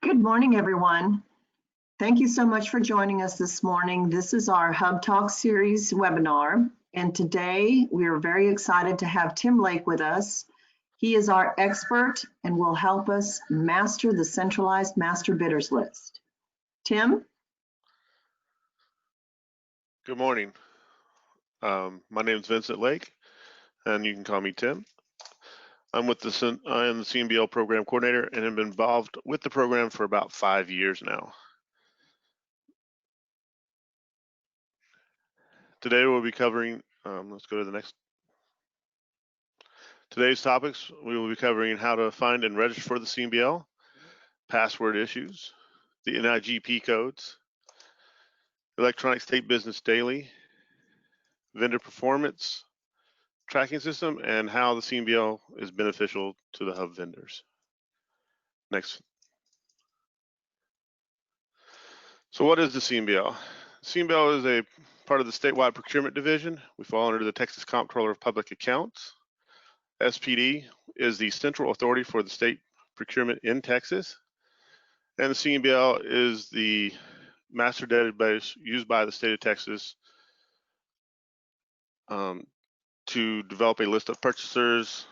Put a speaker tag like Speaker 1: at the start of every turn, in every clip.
Speaker 1: Good morning, everyone. Thank you so much for joining us this morning. This is our Hub Talk series webinar, and today we are very excited to have Tim Lake with us. He is our expert and will help us master the centralized master bidders list. Tim?
Speaker 2: Good morning. My name is Vincent Lake, and you can call me Tim. I am the CMBL program coordinator and have been involved with the program for about 5 years now. Today we'll be covering, let's go to the next. Today's topics, we will be covering how to find and register for the CMBL, password issues, the Nigp codes, electronic state business daily, vendor performance, tracking system, and how the CMBL is beneficial to the hub vendors. Next. So what is the CMBL? CMBL is a part of the Statewide Procurement Division. We fall under the Texas Comptroller of Public Accounts. SPD is the central authority for the state procurement in Texas. And the CMBL is the master database used by the state of Texas to develop a list of purchasers,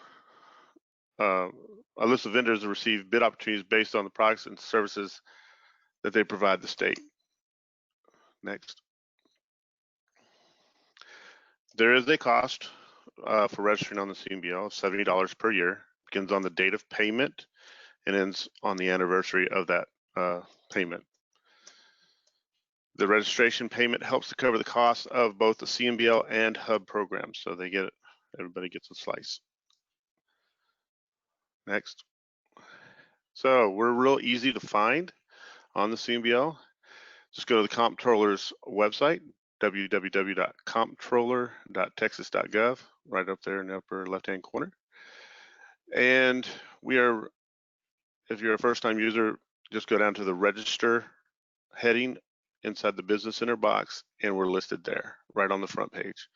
Speaker 2: a list of vendors that receive bid opportunities based on the products and services that they provide the state. Next. There is a cost for registering on the CMBL of $70 per year. Begins on the date of payment and ends on the anniversary of that payment. The registration payment helps to cover the cost of both the CMBL and HUB programs, so everybody gets a slice. Next. So we're real easy to find on the CMBL. Just go to the Comptroller's website, www.comptroller.texas.gov, right up there in the upper left-hand corner. And if you're a first-time user, just go down to the register heading inside the Business Center box, and we're listed there, right on the front page.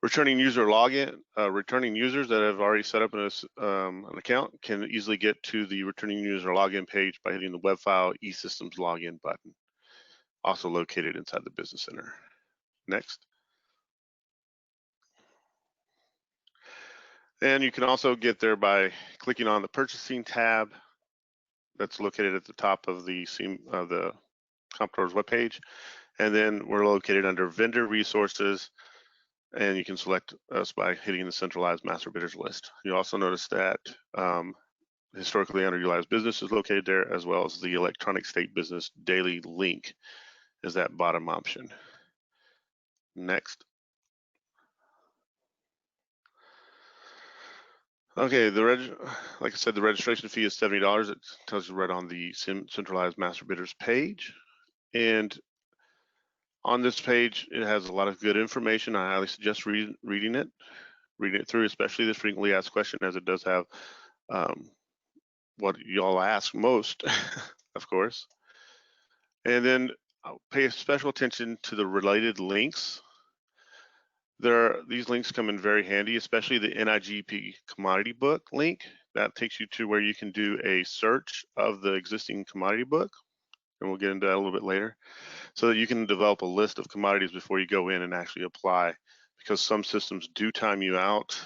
Speaker 2: Returning user login, returning users that have already set up an account can easily get to the returning user login page by hitting the web file eSystems login button, also located inside the Business Center. Next. And you can also get there by clicking on the purchasing tab that's located at the top of the Comptroller's webpage. And then we're located under vendor resources, and you can select us by hitting the centralized master bidders list. You also notice that historically underutilized business is located there, as well as the electronic state business daily link is that bottom option. Next. Okay, like I said, the registration fee is $70. It tells you right on the centralized master bidders page. And on this page, it has a lot of good information. I highly suggest reading it through, especially the frequently asked question, as it does have what y'all ask most, of course. And then I'll pay special attention to the related links. These links come in very handy, especially the Nigp commodity book link. That takes you to where you can do a search of the existing commodity book, and we'll get into that a little bit later, so that you can develop a list of commodities before you go in and actually apply, because some systems do time you out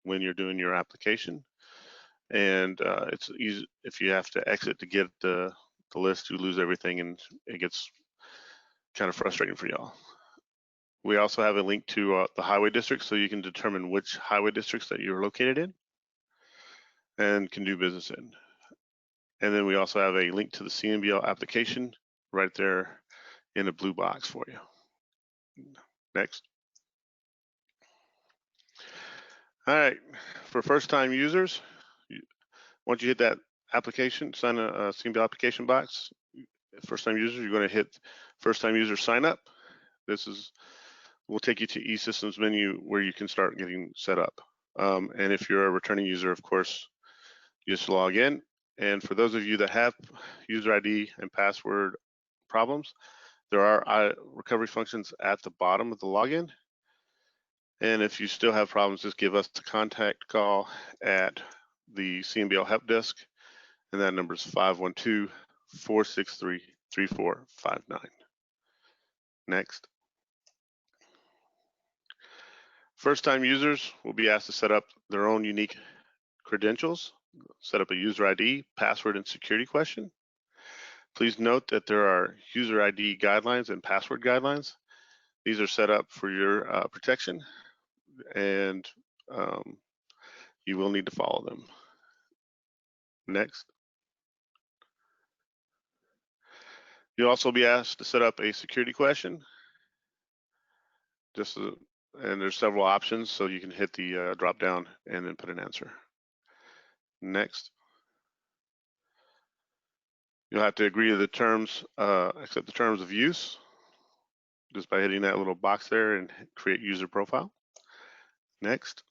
Speaker 2: when you're doing your application, and it's easy if you have to exit to get the list, you lose everything, and it gets kind of frustrating for y'all. We also have a link to the highway districts, so you can determine which highway districts that you're located in and can do business in. And then we also have a link to the CMBL application right there in a blue box for you. Next. All right, for first-time users, once you hit that application, sign a CMBL application box, first-time users, you're going to hit first-time user sign up. We'll take you to eSystems menu where you can start getting set up. And if you're a returning user, of course, you just log in. And for those of you that have user ID and password problems, there are recovery functions at the bottom of the login. And if you still have problems, just give us the contact call at the CMBL help desk, and that number is 463-3459. Next. First-time users will be asked to set up their own unique credentials, set up a user ID, password, and security question. Please note that there are user ID guidelines and password guidelines. These are set up for your protection, and you will need to follow them. Next. You'll also be asked to set up a security question. And there's several options, so you can hit the drop down and then put an answer. Next. You'll have to agree to the terms, accept the terms of use, just by hitting that little box there and create user profile. Next.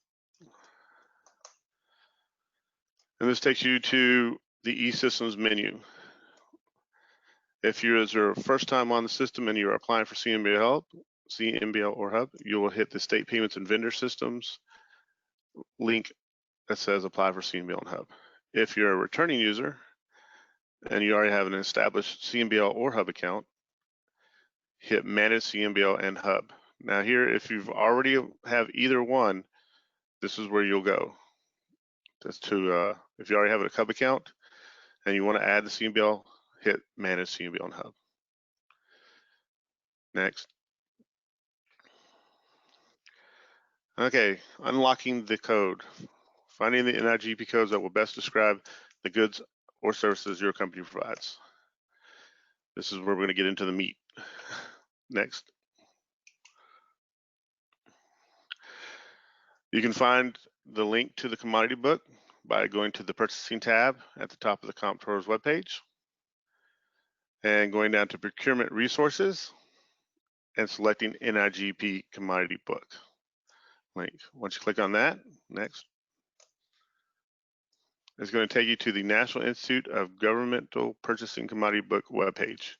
Speaker 2: And this takes you to the eSystems menu. If you're your first time on the system and you're applying for CMBL or HUB, you will hit the State Payments and Vendor Systems link that says apply for CMBL and HUB. If you're a returning user and you already have an established CMBL or HUB account, hit Manage CMBL and HUB. Now here, if you've already have either one, this is where you'll go. That's to, if you already have a HUB account and you want to add the CMBL, hit Manage CMBL and HUB. Next. Okay, unlocking the code. Finding the NIGP codes that will best describe the goods or services your company provides. This is where we're going to get into the meat. Next. You can find the link to the commodity book by going to the Purchasing tab at the top of the Comptroller's webpage and going down to Procurement Resources and selecting NIGP Commodity Book link. Once you click on that, next, it's going to take you to the National Institute of Governmental Purchasing Commodity Book webpage.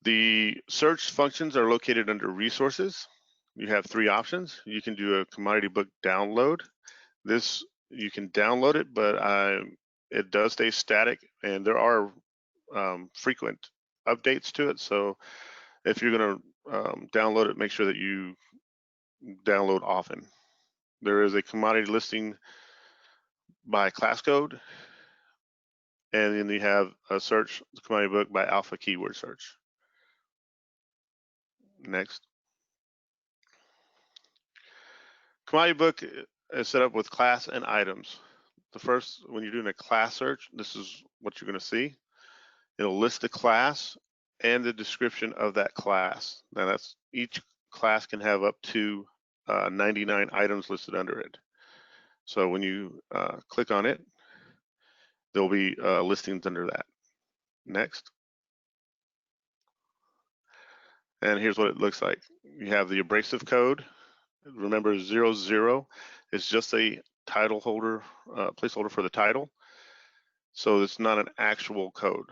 Speaker 2: The search functions are located under Resources. You have three options. You can do a commodity book download. This, you can download it, but it does stay static, and there are frequent updates to it. So if you're going to download it, make sure that you download often. There is a commodity listing by class code, and then you have a search commodity book by alpha keyword search. Next. Commodity book is set up with class and items. The first, when you're doing a class search, this is what you're going to see. It'll list the class and the description of that class. Now that's, each class can have up to 99 items listed under it. So when you click on it, there'll be listings under that. Next. And here's what it looks like. You have the abrasive code. Remember, 00 is just a title holder, placeholder for the title. So it's not an actual code.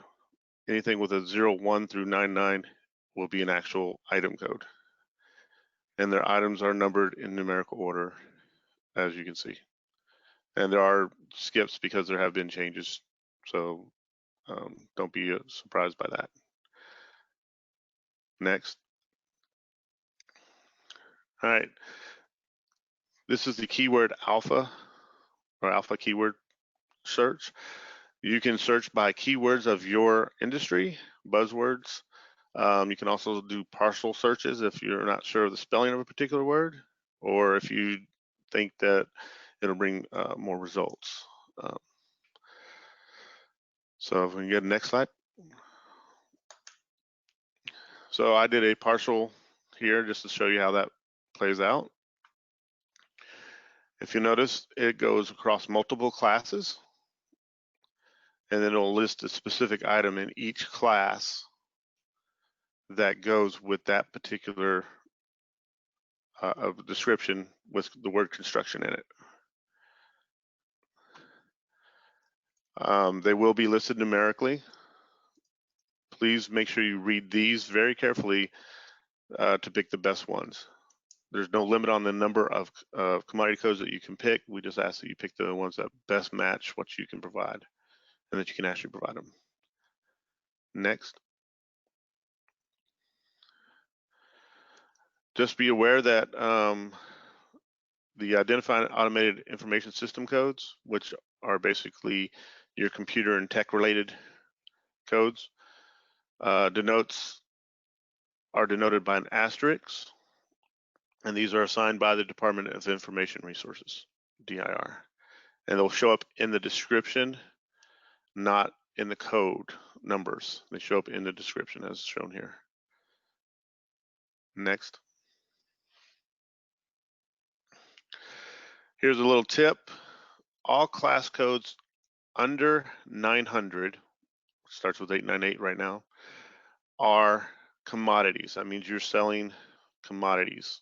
Speaker 2: Anything with a 01 through 99 will be an actual item code. And their items are numbered in numerical order, as you can see. And there are skips because there have been changes. So don't be surprised by that. Next. All right. This is the keyword alpha, or alpha keyword search. You can search by keywords of your industry, buzzwords. You can also do partial searches if you're not sure of the spelling of a particular word, or if you think that it'll bring more results. So if we can get the next slide. So I did a partial here just to show you how that plays out. If you notice, it goes across multiple classes, and then it'll list a specific item in each class that goes with that particular description with the word construction in it. They will be listed numerically. Please make sure you read these very carefully to pick the best ones. There's no limit on the number of commodity codes that you can pick. We just ask that you pick the ones that best match what you can provide and that you can actually provide them. Next. Just be aware that the Identified Automated Information System codes, which are basically your computer and tech related codes, are denoted by an asterisk, and these are assigned by the Department of Information Resources, DIR. And they'll show up in the description, not in the code numbers. They show up in the description as shown here. Next. Here's a little tip. All class codes under 900, starts with 898 right now, are commodities. That means you're selling commodities.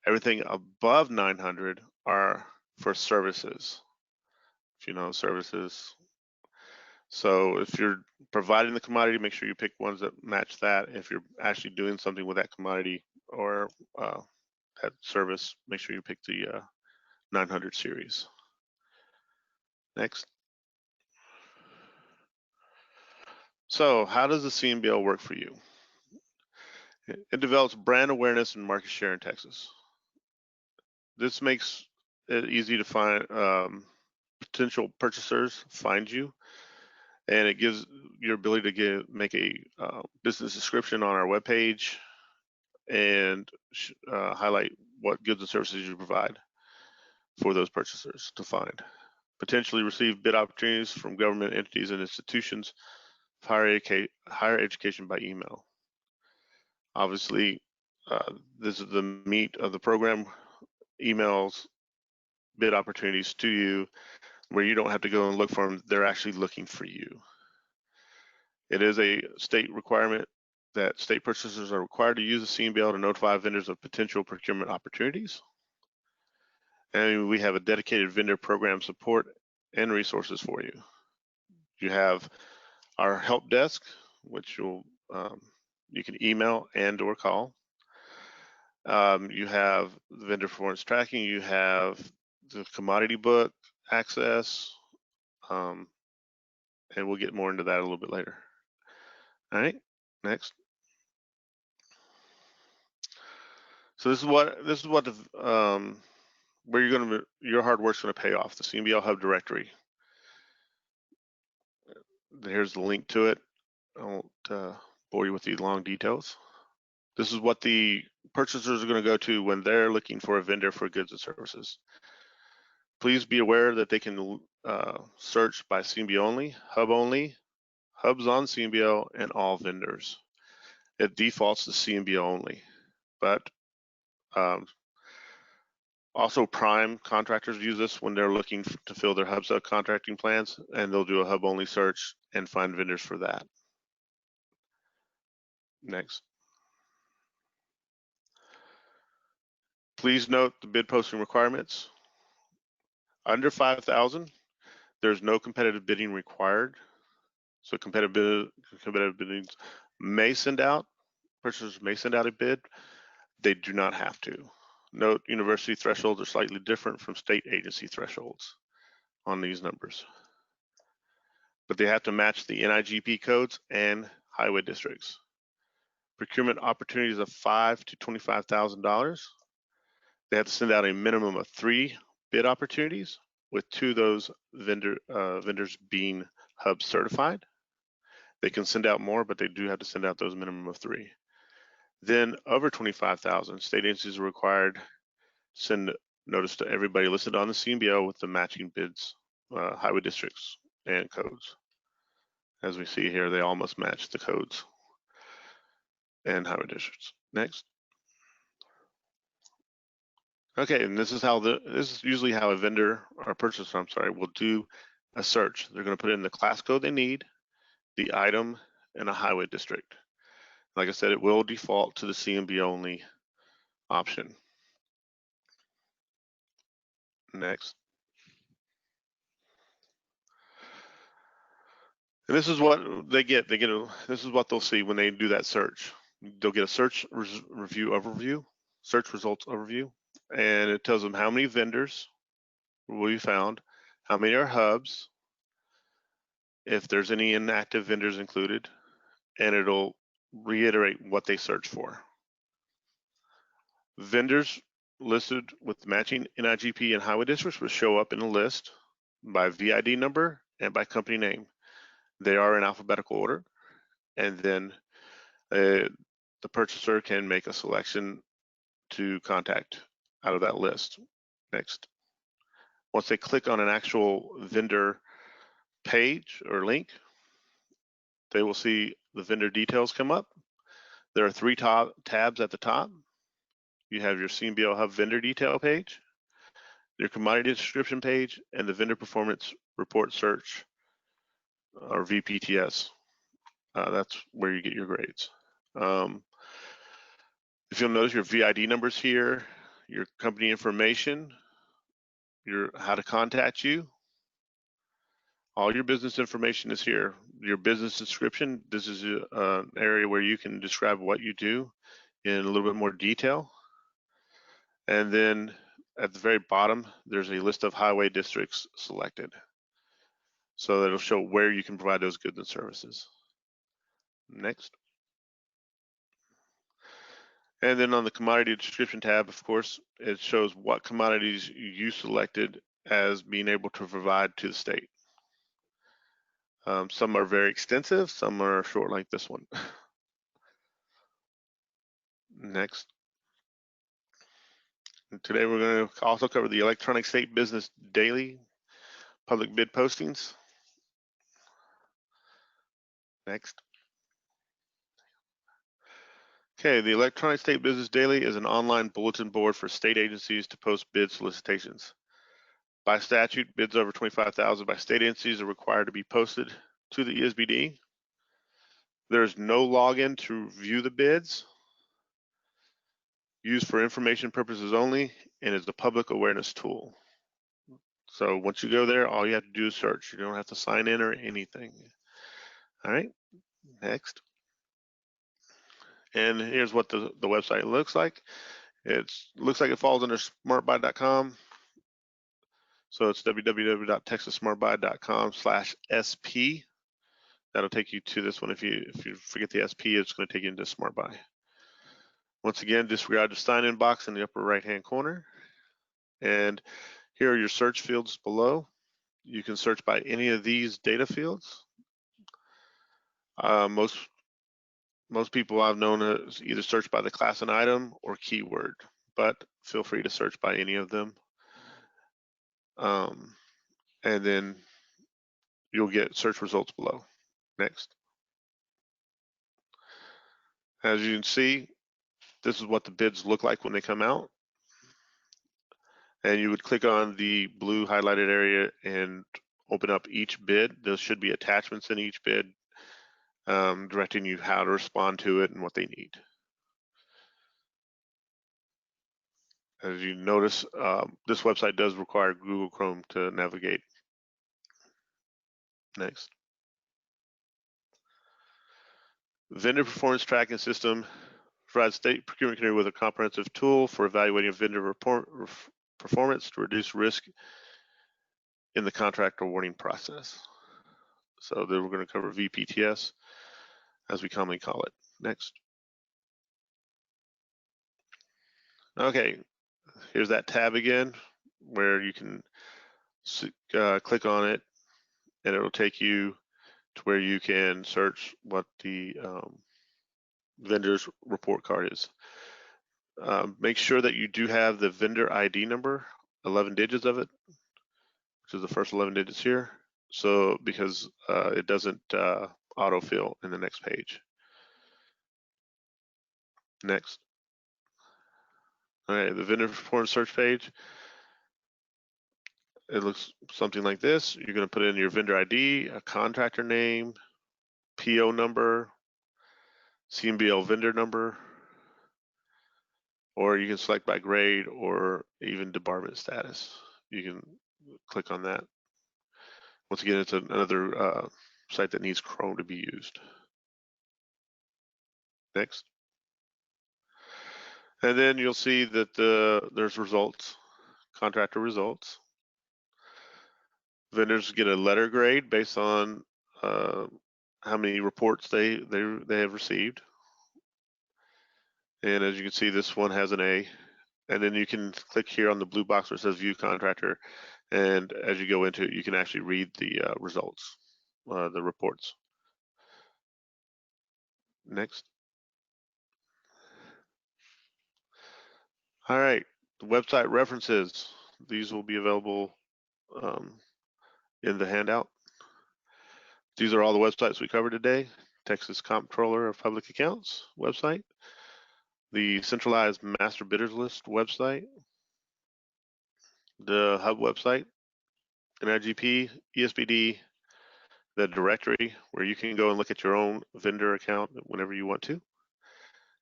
Speaker 2: Everything above 900 are for services. If you know services. So if you're providing the commodity, make sure you pick ones that match that. If you're actually doing something with that commodity or that service, make sure you pick the 900 series. Next. So how does the CMBL work for you? It develops brand awareness and market share in Texas. This makes it easy to find potential purchasers find you, and it gives your ability to make a business description on our webpage and highlight what goods and services you provide for those purchasers to find. Potentially receive bid opportunities from government entities and institutions of higher education by email. Obviously, this is the meat of the program. Emails bid opportunities to you where you don't have to go and look for them. They're actually looking for you. It is a state requirement that state purchasers are required to use the CMBL to notify vendors of potential procurement opportunities. And we have a dedicated vendor program support and resources for you. You have our help desk, which you can email and or call. You have the vendor performance tracking, you have the commodity book access, and we'll get more into that a little bit later. All right, next. So this is what the where your hard work's going to pay off. The CMBL Hub directory. Here's the link to it. I won't bore you with the long details. This is what the purchasers are going to go to when they're looking for a vendor for goods and services. Please be aware that they can search by CMBL only, hubs on CMBL, and all vendors. It defaults to CMBL only, but also prime contractors use this when they're looking to fill their hub subcontracting plans, and they'll do a hub only search and find vendors for that. Next. Please note the bid posting requirements. Under 5,000, there's no competitive bidding required. So competitive biddings may send out, purchasers may send out a bid. They do not have to. Note university thresholds are slightly different from state agency thresholds on these numbers. But they have to match the Nigp codes and highway districts. Procurement opportunities of $5,000 to $25,000. They have to send out a minimum of 3 bid opportunities, with 2 of those vendors being hub certified. They can send out more, but they do have to send out those minimum of 3. Then over 25,000, state agencies are required to send notice to everybody listed on the CMBL with the matching bids, highway districts and codes. As we see here, they all must match the codes and highway districts. Next. Okay, and this is usually how a vendor or purchaser, will do a search. They're going to put in the class code they need, the item, and a highway district. Like I said, it will default to the CMBL only option. Next. And this is what they get. This is what they'll see when they do that search. They'll get a search search results overview, and it tells them how many vendors we found, how many are hubs, if there's any inactive vendors included, and it'll reiterate what they search for. Vendors listed with matching NIGP and highway districts will show up in a list by VID number and by company name. They are in alphabetical order, and then the purchaser can make a selection to contact out of that list. Next. Once they click on an actual vendor page or link, they will see the vendor details come up. There are 3 tabs at the top. You have your CMBL Hub vendor detail page, your commodity description page, and the vendor performance report search, or VPTS. That's where you get your grades. If you'll notice, your VID numbers here, your company information, your how to contact you, all your business information is here. Your business description, this is an area where you can describe what you do in a little bit more detail. And then at the very bottom, there's a list of highway districts selected. So that'll show where you can provide those goods and services. Next. And then on the commodity description tab, of course, it shows what commodities you selected as being able to provide to the state. Some are very extensive, some are short like this one. Next. And today we're going to also cover the Electronic State Business Daily public bid postings. Next. Okay, the Electronic State Business Daily is an online bulletin board for state agencies to post bid solicitations. By statute, bids over $25,000 by state agencies are required to be posted to the ESBD. There's no login to view the bids, used for information purposes only, and is a public awareness tool. So once you go there, all you have to do is search. You don't have to sign in or anything. All right, next. And here's what the website looks like. It looks like it falls under smartbuy.com. So it's www.texassmartbuy.com/SP. That'll take you to this one. If you forget the SP, it's going to take you into SmartBuy. Once again, disregard the sign-in box in the upper right-hand corner. And here are your search fields below. You can search by any of these data fields. Most people I've known either search by the class and item or keyword, but feel free to search by any of them. And then you'll get search results below. Next. As you can see, this is what the bids look like when they come out. And you would click on the blue highlighted area and open up each bid. There should be attachments in each bid directing you how to respond to it and what they need. As you notice, this website does require Google Chrome to navigate. Next. Vendor performance tracking system provides state procurement committee with a comprehensive tool for evaluating vendor performance to reduce risk in the contract awarding process. So then we're going to cover VPTS, as we commonly call it. Next. Okay, here's that tab again, where you can click on it, and it'll take you to where you can search what the vendor's report card is. Make sure that you do have the vendor ID number, 11 digits of it, which is the first 11 digits here. So because it doesn't autofill in the next page. Next. All right, the vendor performance search page. It looks something like this. You're going to put in your vendor ID, a contractor name, PO number, CMBL vendor number, or you can select by grade or even debarment status. You can click on that. Once again, it's another site that needs Chrome to be used. Next. And then you'll see that there's results, contractor results. Vendors get a letter grade based on how many reports they have received. And as you can see, this one has an A. And then you can click here on the blue box where it says View Contractor. And as you go into it, you can actually read the results, the reports. Next. All right, the website references. These will be available in the handout. These are all the websites we covered today. Texas Comptroller of Public Accounts website, the Centralized Master Bidders List website, the HUB website, NIGP, ESBD, the directory where you can go and look at your own vendor account whenever you want to,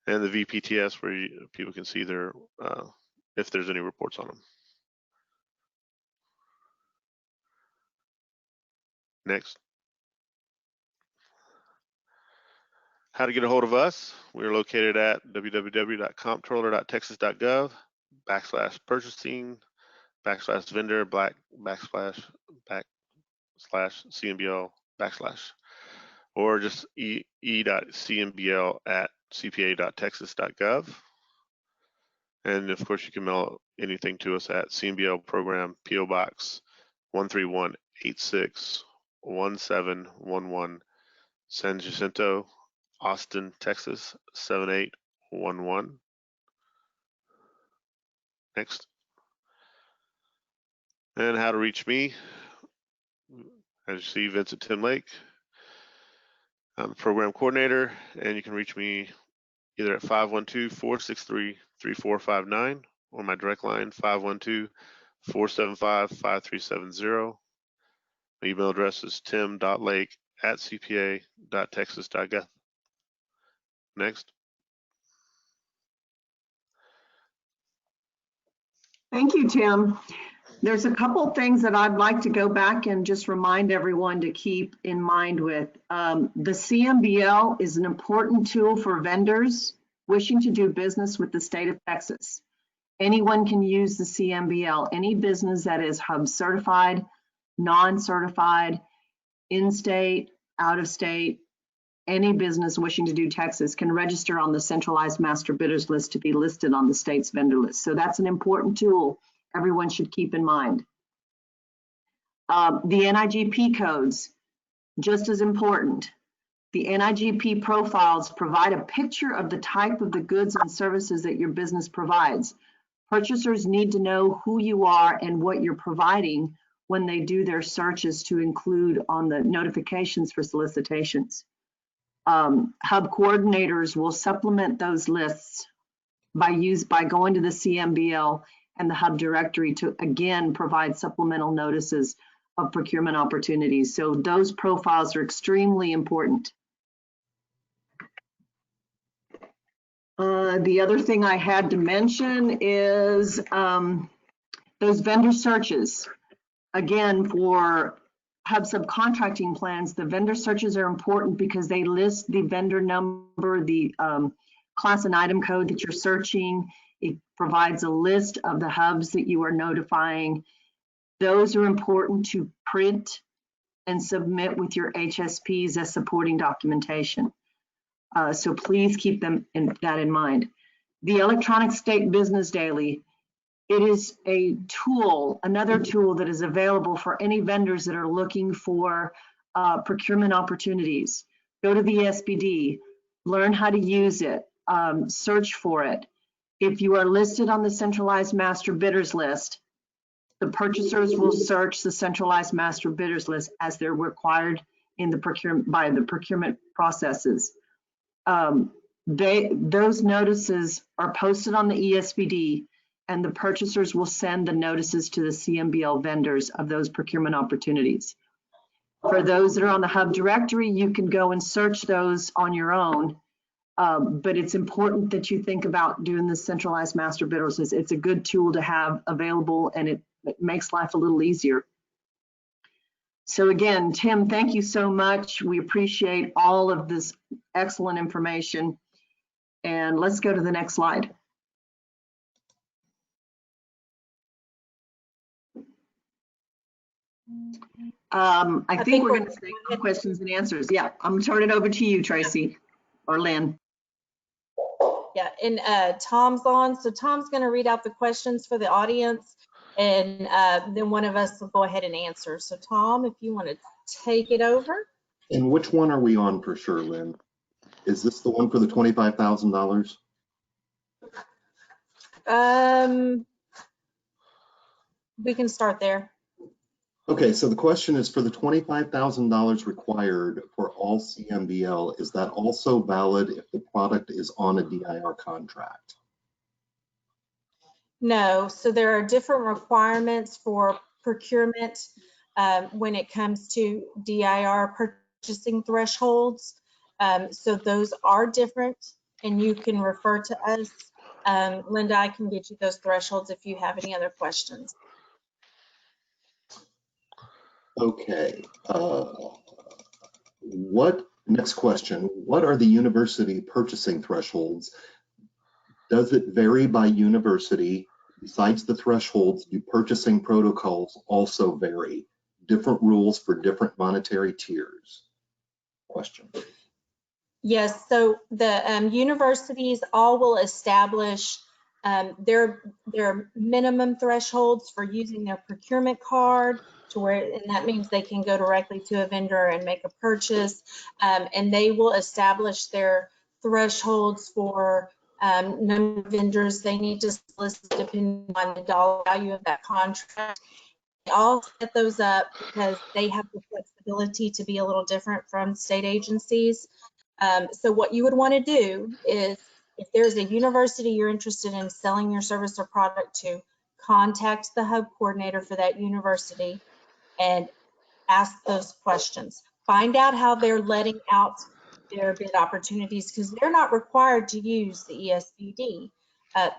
Speaker 2: and the VPTS where people can see their if there's any reports on them. Next. How to get a hold of us. We're located at www.comptroller.texas.gov/vendor/CMBL/ or just e.cmbl@cpa.texas.gov. And of course, you can mail anything to us at CMBL Program, PO Box 13186 1711, San Jacinto, Austin, Texas 78111. Next. And how to reach me. As you see, Vincent Tim Lake. I'm the program coordinator, and you can reach me either at 512-463-3459 or my direct line 512-475-5370. My email address is tim.lake@cpa.texas.gov. Next.
Speaker 1: Thank you, Tim. There's a couple things that I'd like to go back and just remind everyone to keep in mind with. The CMBL is an important tool for vendors wishing to do business with the state of Texas. Anyone can use the CMBL. Any business that is HUB certified, non-certified, in-state, out-of-state, any business wishing to do Texas can register on the Centralized Master Bidders List to be listed on the state's vendor list. So that's an important tool everyone should keep in mind. The NIGP codes, just as important. The NIGP profiles provide a picture of the type of the goods and services that your business provides. Purchasers need to know who you are and what you're providing when they do their searches to include on the notifications for solicitations. HUB coordinators will supplement those lists by going to the CMBL and the HUB directory to again provide supplemental notices of procurement opportunities. So those profiles are extremely important. The other thing I had to mention is those vendor searches. Again, for HUB subcontracting plans, the vendor searches are important because they list the vendor number, the class and item code that you're searching. It provides a list of the HUBs that you are notifying. Those are important to print and submit with your HSPs as supporting documentation. So please keep that in mind. The Electronic State Business Daily, it is a tool, another tool that is available for any vendors that are looking for procurement opportunities. Go to the ESBD, learn how to use it, search for it. If you are listed on the Centralized Master Bidders List, the purchasers will search the Centralized Master Bidders List as they're required in the procurement processes. Those notices are posted on the ESBD, and the purchasers will send the notices to the CMBL vendors of those procurement opportunities. For those that are on the HUB directory, you can go and search those on your own, but it's important that you think about doing the Centralized Master Bidders List. It's a good tool to have available, and it makes life a little easier. So again, Tim, thank you so much. We appreciate all of this excellent information. And let's go to the next slide. I think we're going to stay on questions and answers. Yeah, I'm going to turn it over to you, Tracy or Lynn.
Speaker 3: Yeah, and Tom's on, so Tom's going to read out the questions for the audience, and then one of us will go ahead and answer. So Tom, if you want to take it over.
Speaker 4: And which one are we on for sure, Lynn? Is this the one for the $25,000?
Speaker 3: We can start there.
Speaker 4: Okay, so the question is for the $25,000 required for all CMBL, is that also valid if the product is on a DIR contract?
Speaker 3: No, so there are different requirements for procurement when it comes to DIR purchasing thresholds. So those are different, and you can refer to us. Linda, I can get you those thresholds if you have any other questions.
Speaker 4: Okay. Next question, what are the university purchasing thresholds? Does it vary by university? Besides the thresholds, do purchasing protocols also vary? Different rules for different monetary tiers? Question.
Speaker 3: Yes, so the universities all will establish their minimum thresholds for using their procurement card, to where, and that means they can go directly to a vendor and make a purchase, and they will establish their thresholds for number of vendors they need to solicit depending on the dollar value of that contract. They all set those up because they have the flexibility to be a little different from state agencies. So what you would want to do is, if there's a university you're interested in selling your service or product to, contact the hub coordinator for that university and ask those questions. Find out how they're letting out their bid opportunities, because they're not required to use the ESBD.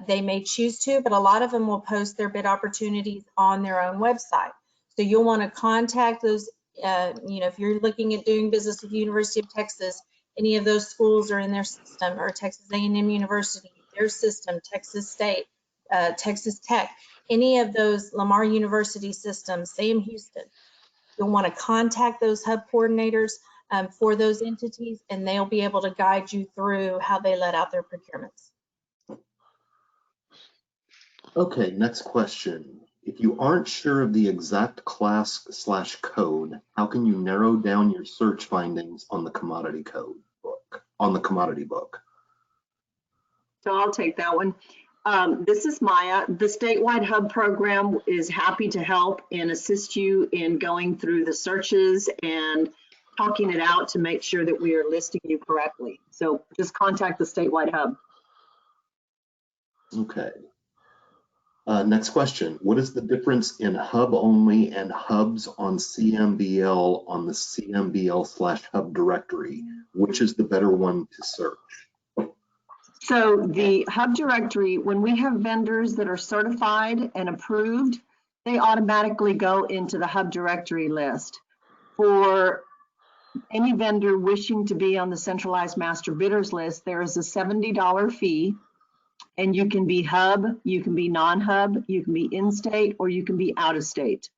Speaker 3: They may choose to, but a lot of them will post their bid opportunities on their own website. So you'll want to contact those, if you're looking at doing business with the University of Texas, any of those schools are in their system, or Texas A&M University, their system, Texas State, Texas Tech, any of those Lamar University systems, Sam Houston. You'll want to contact those hub coordinators for those entities, and they'll be able to guide you through how they let out their procurements.
Speaker 4: Okay, next question. If you aren't sure of the exact class/code, how can you narrow down your search findings on the commodity code book, on the commodity book?
Speaker 1: So I'll take that one. This is Maya. The Statewide HUB program is happy to help and assist you in going through the searches and talking it out to make sure that we are listing you correctly. So just contact the Statewide HUB.
Speaker 4: Okay. Next question. What is the difference in hub only and hubs on CMBL on the CMBL/hub directory? Which is the better one to search?
Speaker 1: So the hub directory, when we have vendors that are certified and approved, they automatically go into the hub directory list. For any vendor wishing to be on the centralized master bidders list, there is a $70 fee, and you can be hub, you can be non-hub, you can be in-state, or you can be out-of-state.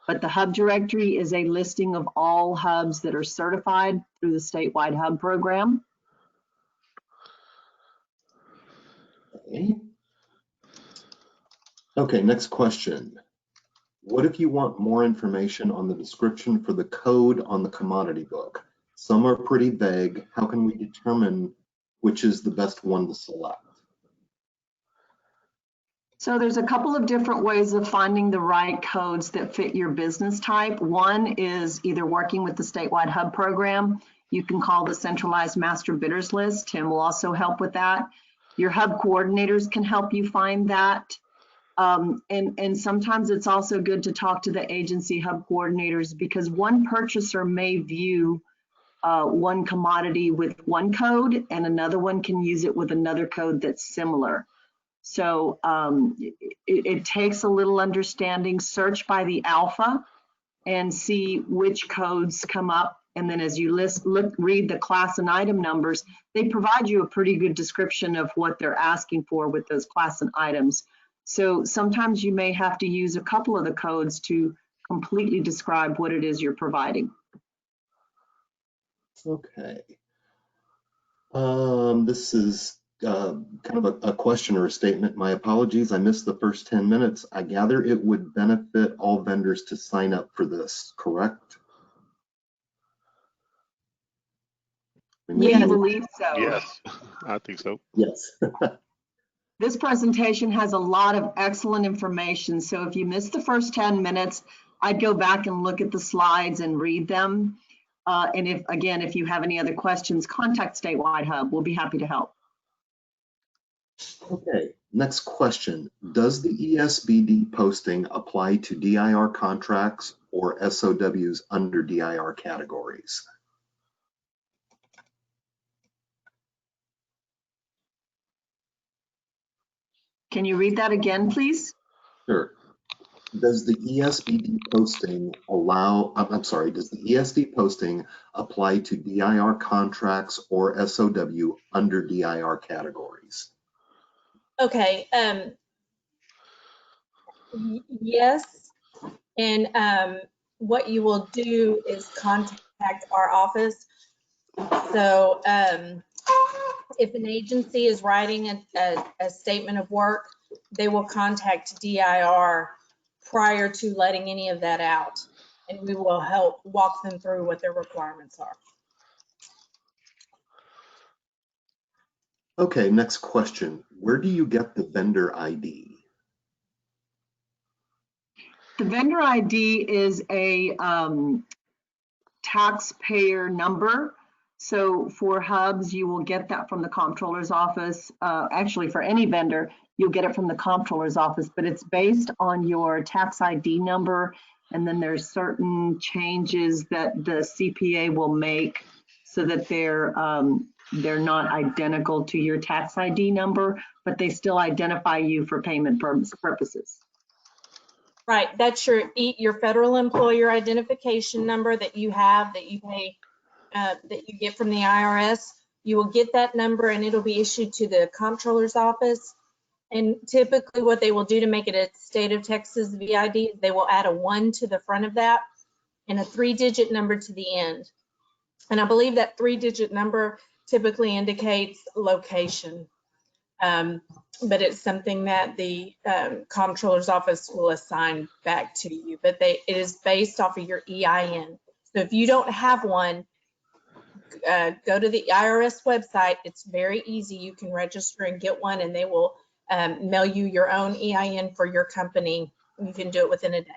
Speaker 1: But the hub directory is a listing of all hubs that are certified through the Statewide HUB program.
Speaker 4: Okay, next question. What if you want more information on the description for the code on the commodity book? Some are pretty vague. How can we determine which is the best one to select?
Speaker 1: So there's a couple of different ways of finding the right codes that fit your business type. One is either working with the Statewide HUB program. You can call the Centralized Master Bidders List. Tim will also help with that. Your hub coordinators can help you find that. And sometimes it's also good to talk to the agency hub coordinators, because one purchaser may view one commodity with one code and another one can use it with another code that's similar. So it takes a little understanding. Search by the alpha and see which codes come up. And then as you read the class and item numbers, they provide you a pretty good description of what they're asking for with those class and items. So sometimes you may have to use a couple of the codes to completely describe what it is you're providing.
Speaker 4: Okay. This is kind of a question or a statement. My apologies, I missed the first 10 minutes. I gather it would benefit all vendors to sign up for this, correct?
Speaker 1: We believe so.
Speaker 2: Yes, I think so.
Speaker 4: Yes.
Speaker 1: This presentation has a lot of excellent information. So if you missed the first 10 minutes, I'd go back and look at the slides and read them. And if you have any other questions, contact Statewide Hub. We'll be happy to help.
Speaker 4: Okay, next question. Does the ESBD posting apply to DIR contracts or SOWs under DIR categories?
Speaker 1: Can you read that again, please?
Speaker 4: Sure. Does the ESBD posting does the ESD posting apply to DIR contracts or SOW under DIR categories?
Speaker 3: Okay, yes, and what you will do is contact our office. So if an agency is writing a statement of work, they will contact DIR prior to letting any of that out, and we will help walk them through what their requirements are.
Speaker 4: Okay, next question. Where do you get the vendor ID?
Speaker 1: The vendor ID is a taxpayer number. So for hubs, you will get that from the Comptroller's office. Actually, for any vendor, you'll get it from the Comptroller's office, but it's based on your tax ID number. And then there's certain changes that the CPA will make so that they're not identical to your tax ID number, but they still identify you for payment purposes.
Speaker 3: Right, that's your federal employer identification number that you have, that you pay, that you get from the IRS. You will get that number and it'll be issued to the Comptroller's office. And typically what they will do to make it a state of Texas VID, they will add a 1 to the front of that and a 3-digit number to the end. And I believe that 3-digit number typically indicates location. But it's something that the Comptroller's office will assign back to you. But it is based off of your EIN. So if you don't have one, go to the IRS website. It's very easy. You can register and get one, and they will mail you your own EIN for your company. You can do it within a day.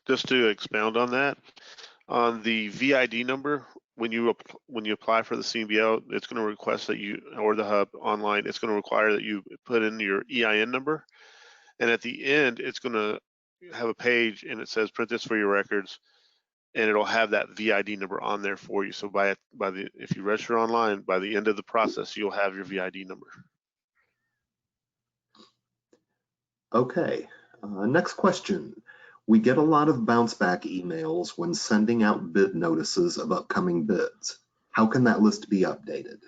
Speaker 2: Just to expound on that, on the VID number, when you apply for the CMBL, it's going to request that you, or the hub online, it's going to require that you put in your EIN number. And at the end, it's going to have a page and it says print this for your records, and it'll have that VID number on there for you. So if you register online, by the end of the process, you'll have your VID number.
Speaker 4: Okay, next question. We get a lot of bounce back emails when sending out bid notices of upcoming bids. How can that list be updated?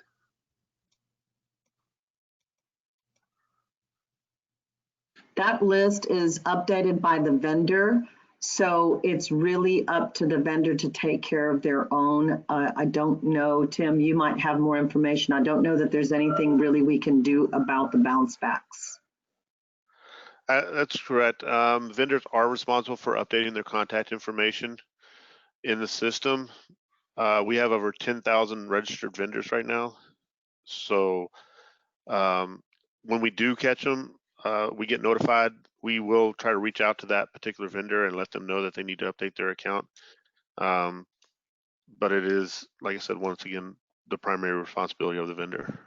Speaker 1: That list is updated by the vendor. So it's really up to the vendor to take care of their own. I don't know, Tim, you might have more information. I don't know that there's anything really we can do about the bounce backs.
Speaker 2: That's correct. Vendors are responsible for updating their contact information in the system. We have over 10,000 registered vendors right now. So when we do catch them, we get notified. We will try to reach out to that particular vendor and let them know that they need to update their account. But it is, like I said, once again, the primary responsibility of the vendor.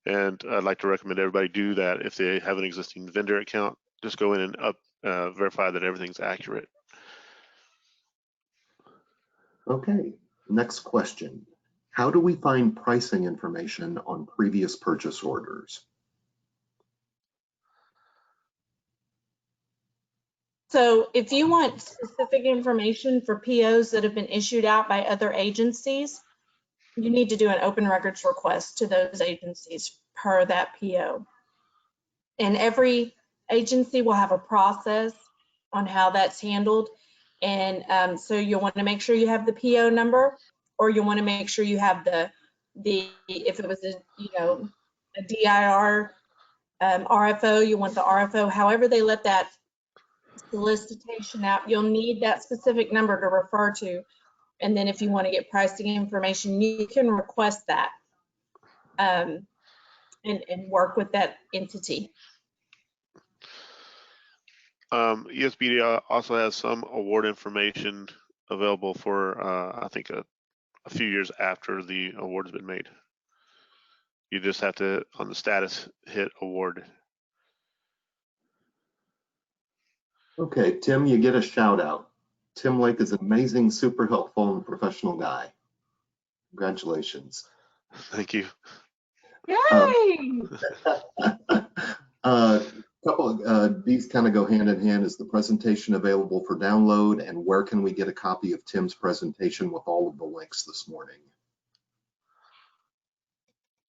Speaker 2: And I'd like to recommend everybody do that. If they have an existing vendor account, just go in and verify that everything's accurate.
Speaker 4: Okay, next question. How do we find pricing information on previous purchase orders?
Speaker 3: So if you want specific information for POs that have been issued out by other agencies, you need to do an open records request to those agencies per that PO. And every agency will have a process on how that's handled. And so you'll want to make sure you have the PO number, or you'll want to make sure you have if it was a DIR RFO, you want the RFO. However they let that solicitation out, you'll need that specific number to refer to. And then if you want to get pricing information, you can request that and work with that entity.
Speaker 2: ESBD also has some award information available for, I think, a few years after the award's been made. You just have to, on the status, hit award.
Speaker 4: Okay, Tim, you get a shout out. Tim Lake is amazing, super helpful, and professional guy. Congratulations.
Speaker 2: Thank you.
Speaker 1: Yay!
Speaker 4: These kind of go hand in hand. Is the presentation available for download, and where can we get a copy of Tim's presentation with all of the links this morning?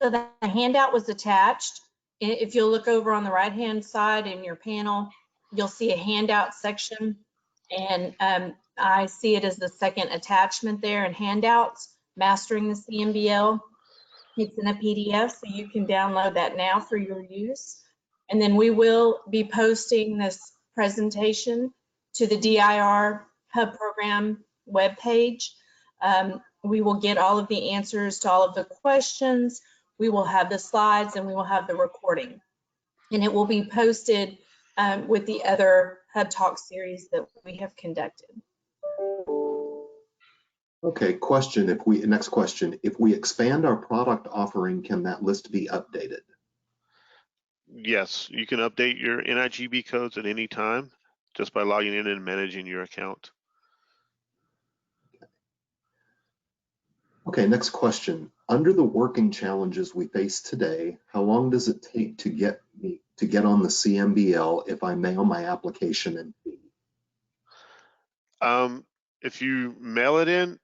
Speaker 3: So the handout was attached. If you'll look over on the right-hand side in your panel, you'll see a handout section, and I see it as the second attachment there in handouts, Mastering the CMBL. It's in a PDF, so you can download that now for your use. And then we will be posting this presentation to the DIR HUB Program webpage. We will get all of the answers to all of the questions. We will have the slides, and we will have the recording. And it will be posted with the other Hub Talk series that we have conducted.
Speaker 4: Okay, next question. If we expand our product offering, can that list be updated?
Speaker 2: Yes, you can update your NIGB codes at any time just by logging in and managing your account.
Speaker 4: Okay, next question. Under the working challenges we face today, how long does it take to get on the CMBL if I mail my application in?
Speaker 2: If you mail it in,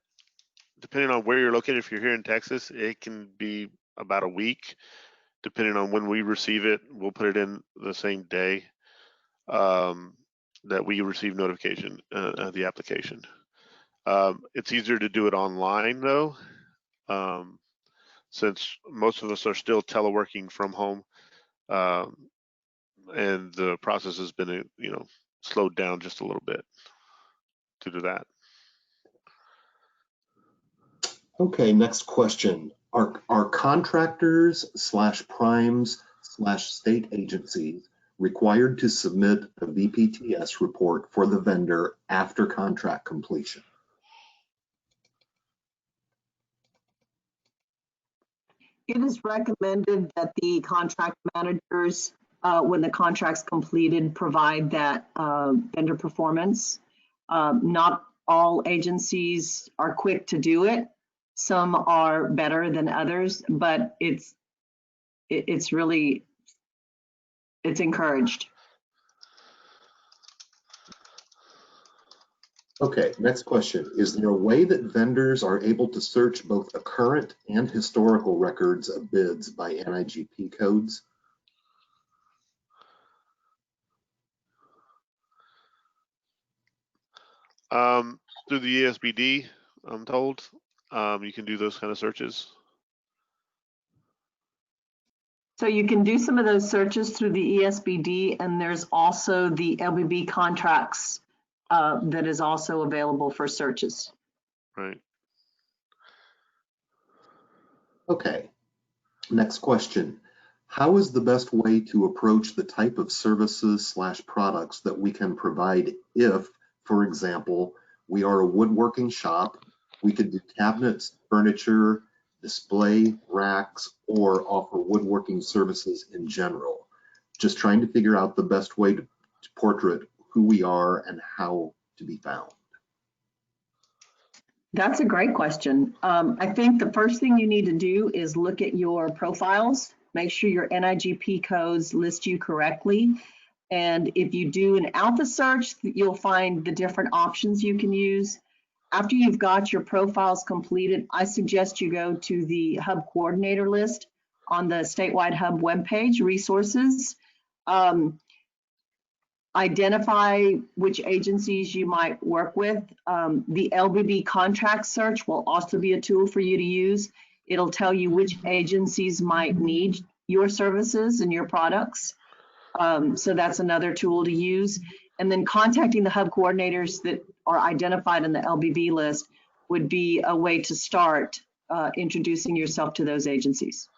Speaker 2: depending on where you're located, if you're here in Texas, it can be about a week. Depending on when we receive it, we'll put it in the same day that we receive notification of the application. It's easier to do it online though, since most of us are still teleworking from home, and the process has been, slowed down just a little bit due to that.
Speaker 4: Okay, next question. Are contractors / primes / state agencies required to submit a VPTS report for the vendor after contract completion?
Speaker 1: It is recommended that the contract managers, when the contract's completed, provide that vendor performance. Not all agencies are quick to do it. Some are better than others, but it's encouraged.
Speaker 4: Okay, next question. Is there a way that vendors are able to search both the current and historical records of bids by NIGP codes?
Speaker 2: Through the ESBD, I'm told, you can do those kind of searches.
Speaker 1: So you can do some of those searches through the ESBD, and there's also the LBB contracts that is also available for searches.
Speaker 2: Right.
Speaker 4: Okay, next question. How is the best way to approach the type of services / products that we can provide if, for example, we are a woodworking shop, we could do cabinets, furniture, display racks, or offer woodworking services in general? Just trying to figure out the best way to portray who we are and how to be found.
Speaker 1: That's a great question. I think the first thing you need to do is look at your profiles, make sure your NIGP codes list you correctly. And if you do an alpha search, you'll find the different options you can use. After you've got your profiles completed, I suggest you go to the Hub Coordinator list on the Statewide HUB webpage, resources. identify which agencies you might work with. The LBB contract search will also be a tool for you to use. It'll tell you which agencies might need your services and your products. So that's another tool to use. And then contacting the hub coordinators that are identified in the LBB list would be a way to start introducing yourself to those agencies.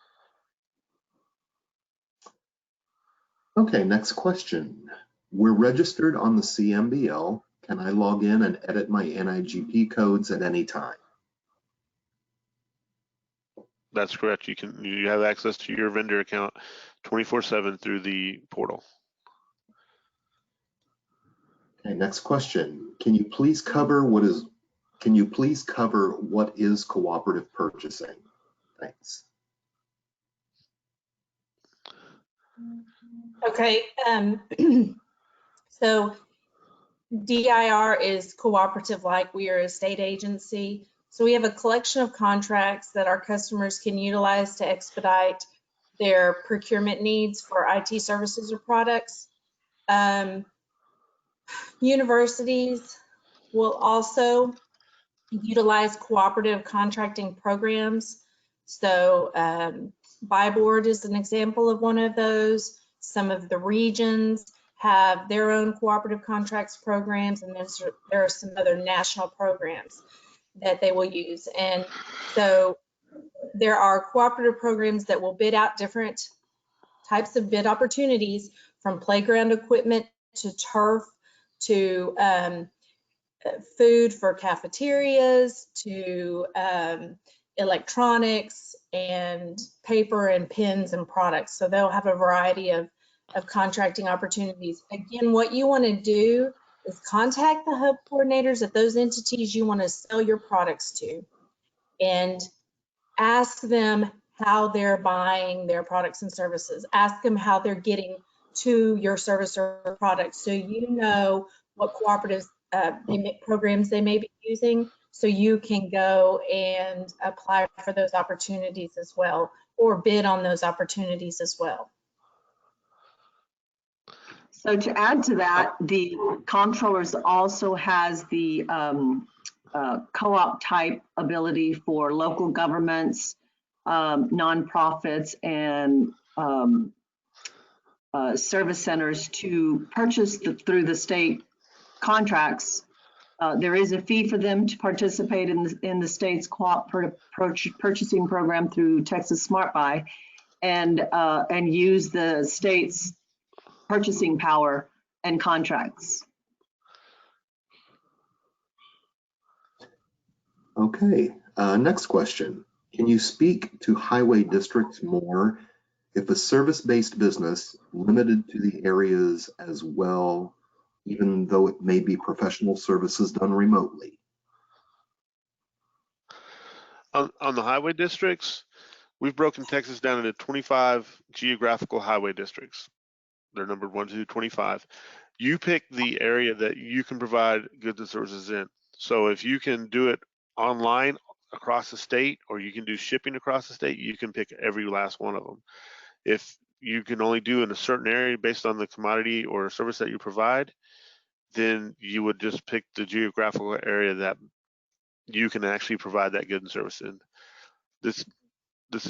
Speaker 4: Okay, next question. We're registered on the CMBL. Can I log in and edit my NIGP codes at any time?
Speaker 2: That's correct. You have access to your vendor account 24/7 through the portal.
Speaker 4: Okay, next question. Can you please cover what is cooperative purchasing? Thanks.
Speaker 3: Okay, so DIR is cooperative, like we are a state agency. So we have a collection of contracts that our customers can utilize to expedite their procurement needs for IT services or products. Universities will also utilize cooperative contracting programs. So BIBORD is an example of one of those. Some of the regions have their own cooperative contracts programs, and there are some other national programs that they will use. And so there are cooperative programs that will bid out different types of bid opportunities, from playground equipment to turf to food for cafeterias to electronics and paper and pens and products. So they'll have a variety of contracting opportunities. Again, what you want to do is contact the hub coordinators at those entities you want to sell your products to and ask them how they're buying their products and services. Ask them how they're getting to your service or product, so you know what cooperative programs they may be using, so you can go and apply for those opportunities as well, or bid on those opportunities as well.
Speaker 1: So to add to that, the Comptrollers also has the co-op type ability for local governments, nonprofits, and service centers to purchase through the state contracts. There is a fee for them to participate in the state's cooperative purchasing program through Texas Smart Buy, and use the state's purchasing power and contracts.
Speaker 4: Okay, next question. Can you speak to highway districts more? If a service-based business limited to the areas as well, even though it may be professional services done remotely?
Speaker 2: On the highway districts, we've broken Texas down into 25 geographical highway districts. They're numbered 1 to 25. You pick the area that you can provide goods and services in. So if you can do it online across the state, or you can do shipping across the state, you can pick every last one of them. If you can only do in a certain area based on the commodity or service that you provide, then you would just pick the geographical area that you can actually provide that good and service in. This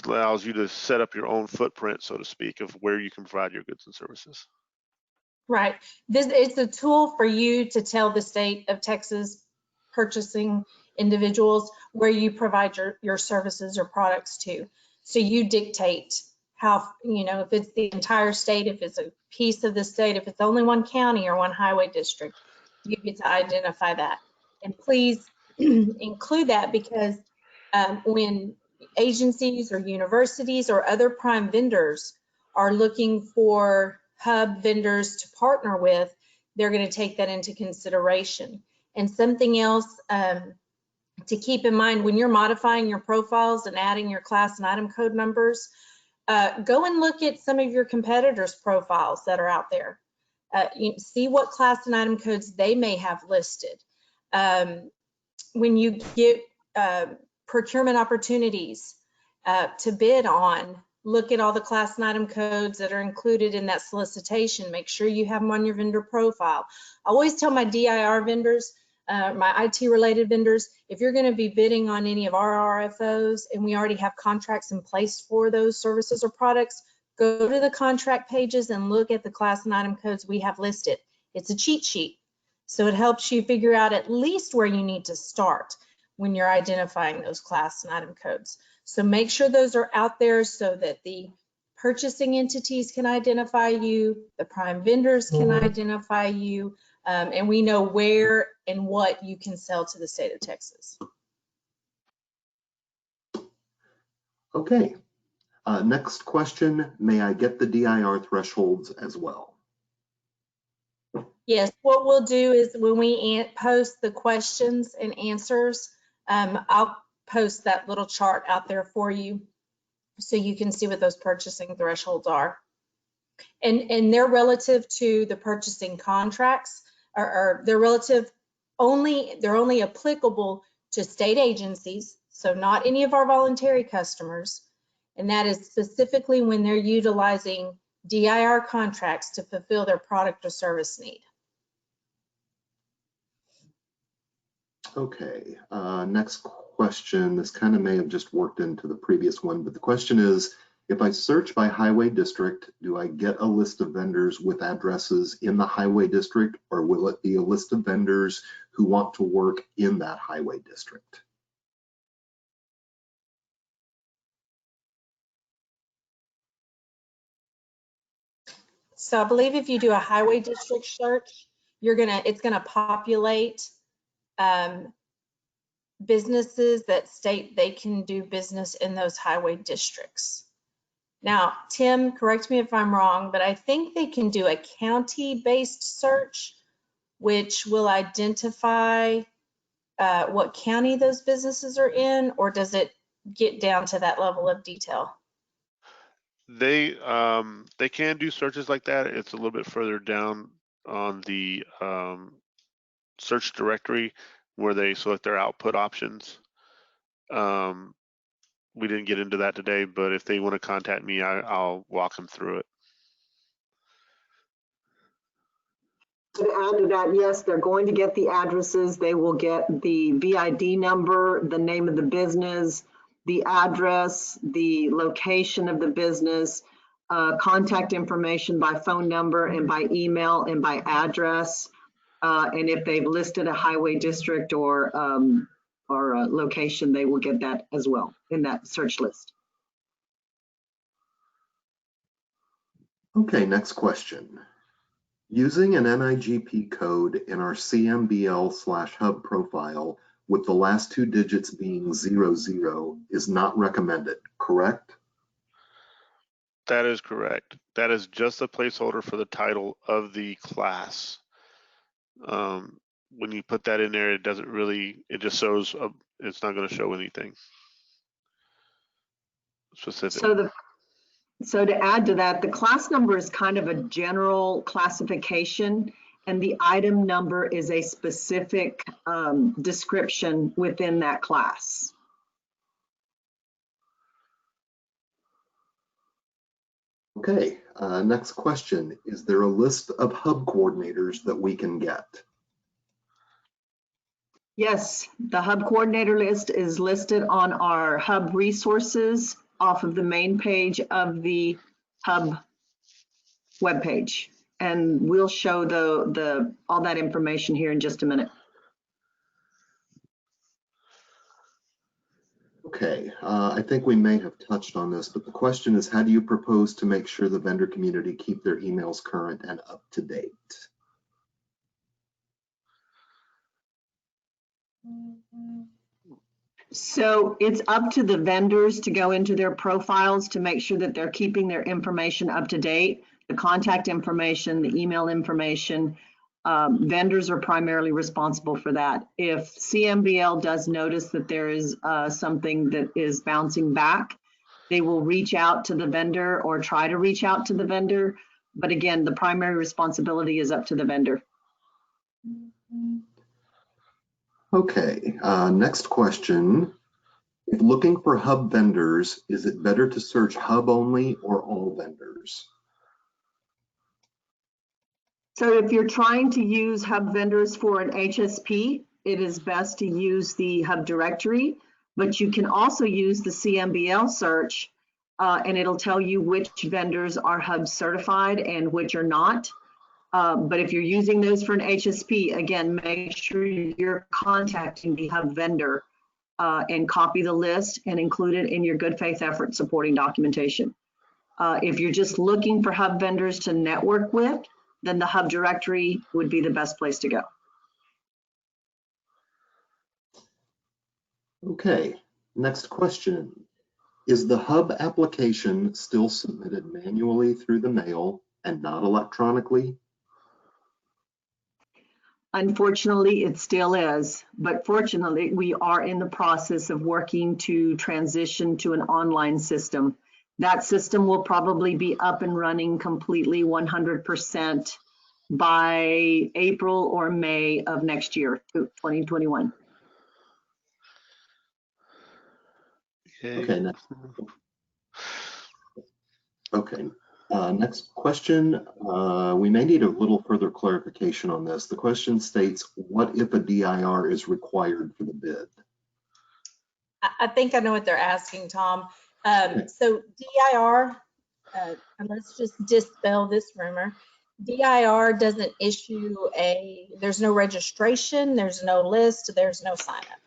Speaker 2: allows you to set up your own footprint, so to speak, of where you can provide your goods and services.
Speaker 3: Right. It's a tool for you to tell the state of Texas purchasing individuals where you provide your services or products to. So you dictate how, if it's the entire state, if it's a piece of the state, if it's only one county or one highway district, you get to identify that. And please include that, because when agencies or universities or other prime vendors are looking for hub vendors to partner with, they're going to take that into consideration. And something else to keep in mind when you're modifying your profiles and adding your class and item code numbers, go and look at some of your competitors' profiles that are out there. See what class and item codes they may have listed. When you get procurement opportunities to bid on look at all the class and item codes that are included in that solicitation. Make sure you have them on your vendor profile. I always tell my DIR vendors, my IT related vendors, if you're going to be bidding on any of our RFOs and we already have contracts in place for those services or products, go to the contract pages and look at the class and item codes we have listed. It's a cheat sheet. So it helps you figure out at least where you need to start when you're identifying those class and item codes. So make sure those are out there so that the purchasing entities can identify you, the prime vendors can identify you, and we know where and what you can sell to the state of Texas.
Speaker 4: Okay. Next question, may I get the DIR thresholds as well?
Speaker 3: Yes, what we'll do is when we post the questions and answers, I'll post that little chart out there for you so you can see what those purchasing thresholds are. And they're relative to the purchasing contracts, or they're only applicable to state agencies, so not any of our voluntary customers. And that is specifically when they're utilizing DIR contracts to fulfill their product or service need.
Speaker 4: Okay, next question. This kind of may have just worked into the previous one, but the question is, if I search by highway district, do I get a list of vendors with addresses in the highway district, or will it be a list of vendors who want to work in that highway district?
Speaker 3: So I believe if you do a highway district search, it's gonna populate businesses that state they can do business in those highway districts. Now, Tim, correct me if I'm wrong, but I think they can do a county-based search, which will identify what county those businesses are in, or does it get down to that level of detail?
Speaker 2: They can do searches like that. It's a little bit further down on the search directory where they select their output options. We didn't get into that today, but if they want to contact me, I'll walk them through it.
Speaker 1: To add to that, yes, they're going to get the addresses. They will get the VID number, the name of the business, the address, the location of the business, contact information by phone number and by email and by address. And if they've listed a highway district or a location, they will get that as well in that search list.
Speaker 4: Okay, next question. Using an NIGP code in our CMBL/HUB profile with the last two digits being 00 is not recommended, correct?
Speaker 2: That is correct. That is just a placeholder for the title of the class. When you put that in there, it doesn't really, it just shows, it's not going to show anything specific.
Speaker 1: So to add to that, the class number is kind of a general classification, and the item number is a specific description within that class.
Speaker 4: Okay, next question. Is there a list of hub coordinators that we can get?
Speaker 1: Yes, the hub coordinator list is listed on our hub resources off of the main page of the hub webpage. And we'll show all that information here in just a minute.
Speaker 4: Okay, I think we may have touched on this, but the question is, how do you propose to make sure the vendor community keep their emails current and up to date?
Speaker 1: So it's up to the vendors to go into their profiles to make sure that they're keeping their information up to date, the contact information, the email information. Vendors are primarily responsible for that. If CMBL does notice that there is something that is bouncing back, they will reach out to the vendor or try to reach out to the vendor. But again, the primary responsibility is up to the vendor.
Speaker 4: Okay, next question If looking for hub vendors, is it better to search hub only or all vendors?
Speaker 1: So if you're trying to use hub vendors for an HSP, it is best to use the hub directory, but you can also use the CMBL search and it'll tell you which vendors are hub certified and which are not. But if you're using those for an HSP, again, make sure you're contacting the hub vendor and copy the list and include it in your good faith effort supporting documentation. If you're just looking for hub vendors to network with, then the hub directory would be the best place to go.
Speaker 4: Okay, next question. Is the hub application still submitted manually through the mail and not electronically?
Speaker 1: Unfortunately, it still is, but fortunately, we are in the process of working to transition to an online system. That system will probably be up and running completely 100% by April or May of next year, 2021.
Speaker 4: Okay, next. Okay, next question. We may need a little further clarification on this. The question states, what if a DIR is required for the bid?
Speaker 3: I think I know what they're asking, Tom. So DIR, and let's just dispel this rumor. DIR doesn't issue there's no registration, there's no list, there's no sign up.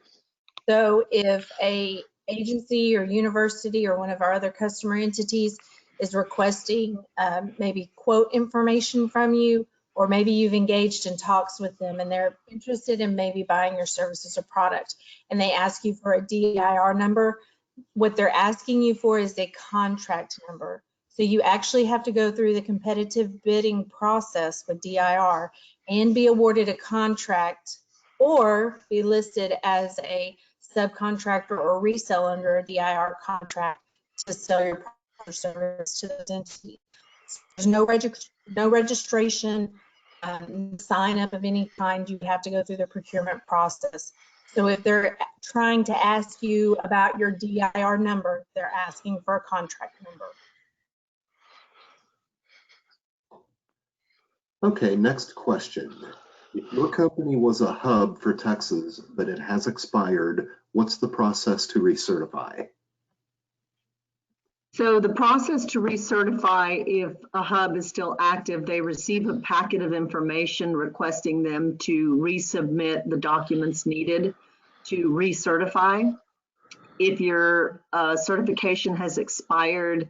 Speaker 3: So if a agency or university or one of our other customer entities is requesting maybe quote information from you, or maybe you've engaged in talks with them and they're interested in maybe buying your services or product, and they ask you for a DIR number, what they're asking you for is a contract number. So you actually have to go through the competitive bidding process with DIR and be awarded a contract or be listed as a subcontractor or resell under a DIR contract to sell your product or service to those entities. There's no registration, sign up of any kind. You have to go through the procurement process. So if they're trying to ask you about your DIR number, they're asking for a contract number.
Speaker 4: Okay, next question. If your company was a hub for Texas, but it has expired, what's the process to recertify?
Speaker 1: So the process to recertify, if a hub is still active, they receive a packet of information requesting them to resubmit the documents needed to recertify. If your certification has expired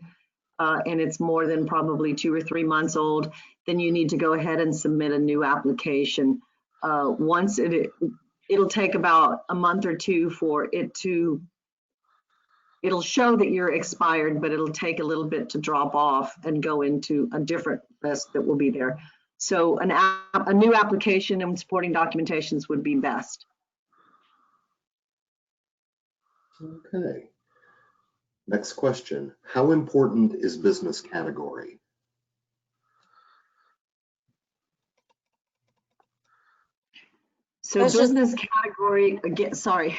Speaker 1: and it's more than probably 2 or 3 months old, then you need to go ahead and submit a new application. Once it'll take about a month or two for it to, it'll show that you're expired, but it'll take a little bit to drop off and go into a different list that will be there. So a new application and supporting documentations would be best.
Speaker 4: Okay. Next question. How important is business category?
Speaker 1: So business category, again, sorry.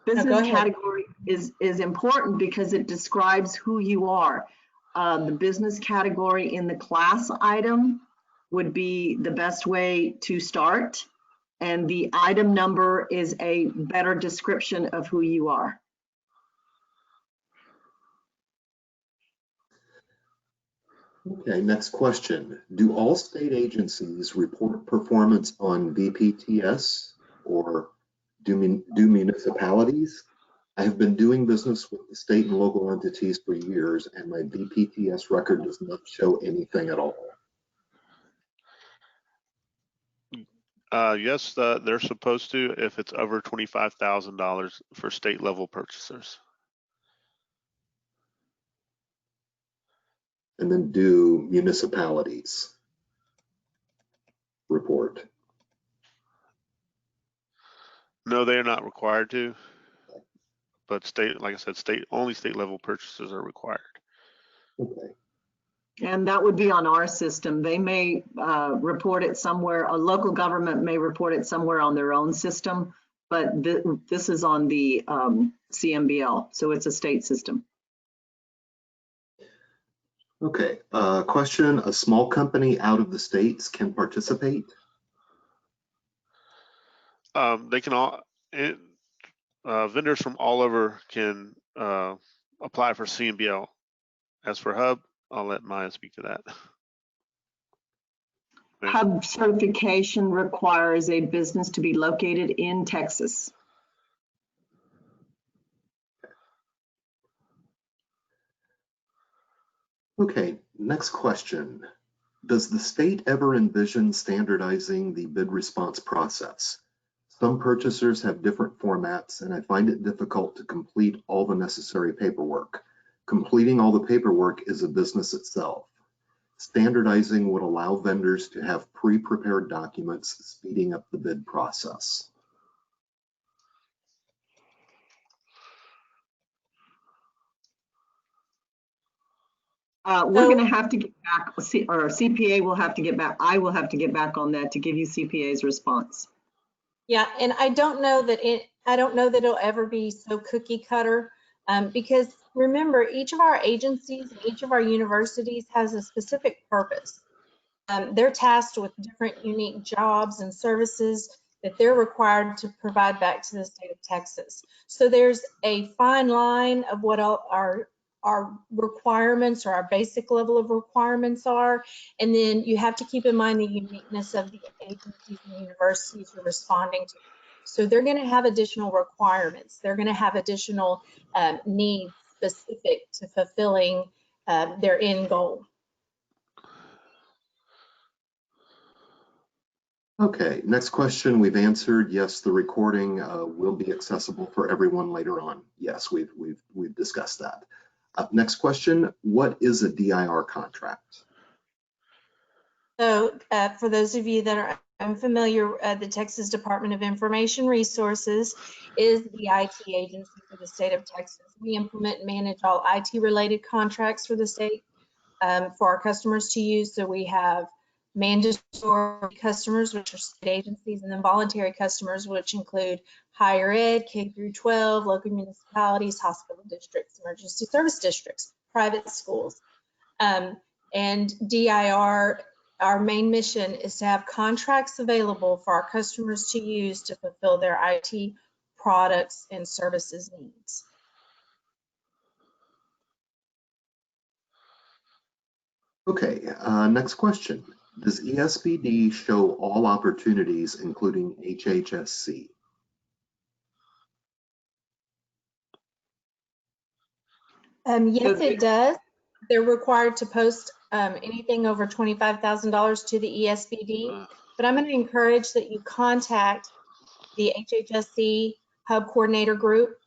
Speaker 1: Business category is important because it describes who you are. The business category in the class item would be the best way to start. And the item number is a better description of who you are.
Speaker 4: Okay, next question. Do all state agencies report performance on BPTS, or do municipalities? I have been doing business with the state and local entities for years, and my BPTS record does not show anything at all.
Speaker 2: Yes, they're supposed to if it's over $25,000 for state level purchasers.
Speaker 4: And then do municipalities report?
Speaker 2: No, they are not required to, but state, like I said, only state level purchases are required.
Speaker 4: Okay.
Speaker 1: And that would be on our system. They may report it somewhere, a local government may report it somewhere on their own system, but this is on the CMBL, so it's a state system.
Speaker 4: Okay, question, a small company out of the states can participate?
Speaker 2: They can all, vendors from all over can apply for CMBL. As for HUB, I'll let Maya speak to that.
Speaker 1: HUB certification requires a business to be located in Texas.
Speaker 4: Okay, next question. Does the state ever envision standardizing the bid response process? Some purchasers have different formats, and I find it difficult to complete all the necessary paperwork. Completing all the paperwork is a business itself. Standardizing would allow vendors to have pre-prepared documents, speeding up the bid process.
Speaker 1: We're going to have to get back, or CPA will have to get back. I will have to get back on that to give you CPA's response.
Speaker 3: Yeah, and I don't know that it'll ever be so cookie cutter, because remember, each of our agencies and each of our universities has a specific purpose. They're tasked with different unique jobs and services that they're required to provide back to the state of Texas. So there's a fine line of what our requirements or our basic level of requirements are. And then you have to keep in mind the uniqueness of the agencies and universities you're responding to. So they're going to have additional requirements. They're going to have additional needs specific to fulfilling their end goal.
Speaker 4: Okay, next question we've answered. Yes, the recording will be accessible for everyone later on. Yes, we've discussed that. Next question, what is a DIR contract?
Speaker 3: So for those of you that are unfamiliar, the Texas Department of Information Resources is the IT agency for the state of Texas. We implement and manage all IT related contracts for the state for our customers to use. So we have mandatory customers, which are state agencies, and then voluntary customers, which include higher ed, K through 12, local municipalities, hospital districts, emergency service districts, private schools. And DIR, our main mission is to have contracts available for our customers to use to fulfill their IT products and services needs.
Speaker 4: Okay, next question. Does ESPD show all opportunities, including HHSC?
Speaker 3: Yes, it does. They're required to post anything over $25,000 to the ESPD, but I'm going to encourage that you contact the HHSC Hub Coordinator Group.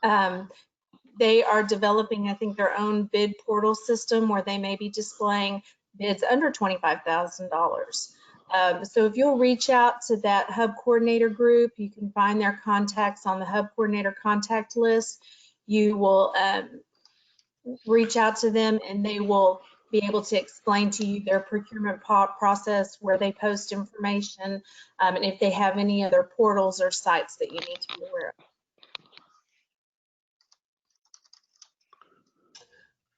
Speaker 3: They are developing, I think, their own bid portal system where they may be displaying bids under $25,000. So if you'll reach out to that Hub Coordinator Group, you can find their contacts on the Hub Coordinator contact list. You will reach out to them and they will be able to explain to you their procurement process, where they post information, and if they have any other portals or sites that you need to be aware of.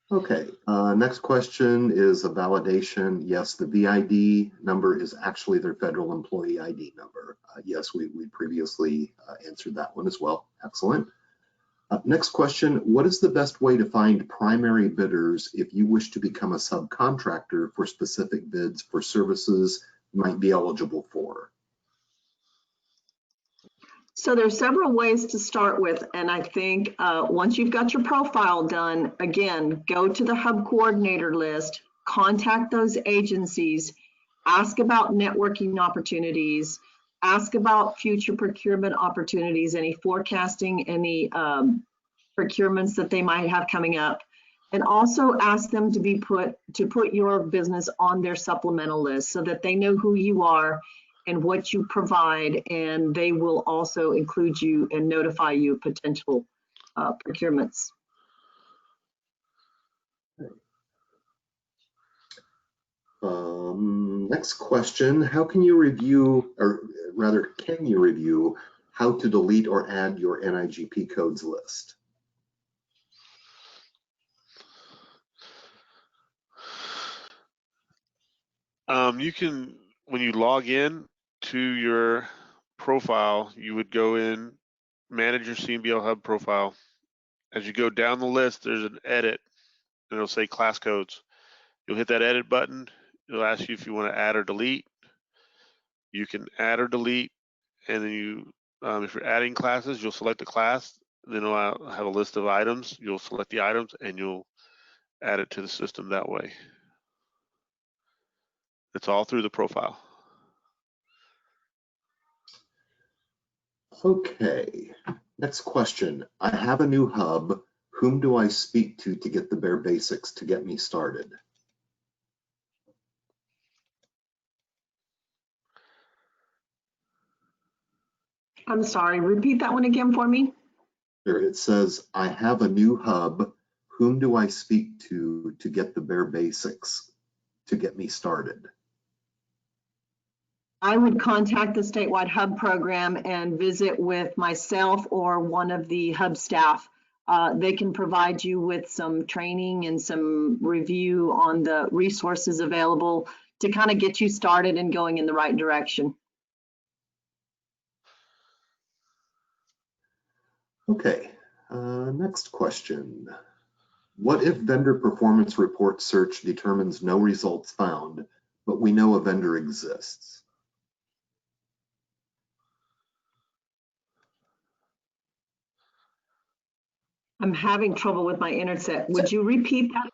Speaker 4: Okay, next question is a validation. Yes, the VID number is actually their federal employee ID number. Yes, we previously answered that one as well. Excellent. Next question, what is the best way to find primary bidders if you wish to become a subcontractor for specific bids for services you might be eligible for?
Speaker 1: So there's several ways to start with, and I think once you've got your profile done, again, go to the Hub Coordinator list, contact those agencies, ask about networking opportunities, ask about future procurement opportunities, any forecasting, any procurements that they might have coming up, and also ask them to put your business on their supplemental list so that they know who you are and what you provide, and they will also include you and notify you of potential procurements.
Speaker 4: Next question, how can you review, or rather, can you review how to delete or add your NIGP codes list.
Speaker 2: You can, when you log in to your profile, you would go in, manage your CMBL Hub profile. As you go down the list, there's an edit, and it'll say class codes. You'll hit that edit button. It'll ask you if you want to add or delete. You can add or delete, and then you, if you're adding classes, you'll select the class. Then it'll have a list of items. You'll select the items, and you'll add it to the system that way. It's all through the profile.
Speaker 4: Okay, next question. I have a new hub. Whom do I speak to get the bare basics to get me started?
Speaker 1: I'm sorry, repeat that one again for me.
Speaker 4: Here it says, I have a new hub. Whom do I speak to get the bare basics to get me started?
Speaker 1: I would contact the Statewide HUB Program and visit with myself or one of the HUB staff. They can provide you with some training and some review on the resources available to kind of get you started and going in the right direction.
Speaker 4: Okay, next question. What if vendor performance report search determines no results found, but we know a vendor exists?
Speaker 1: I'm having trouble with my internet. Would you repeat that?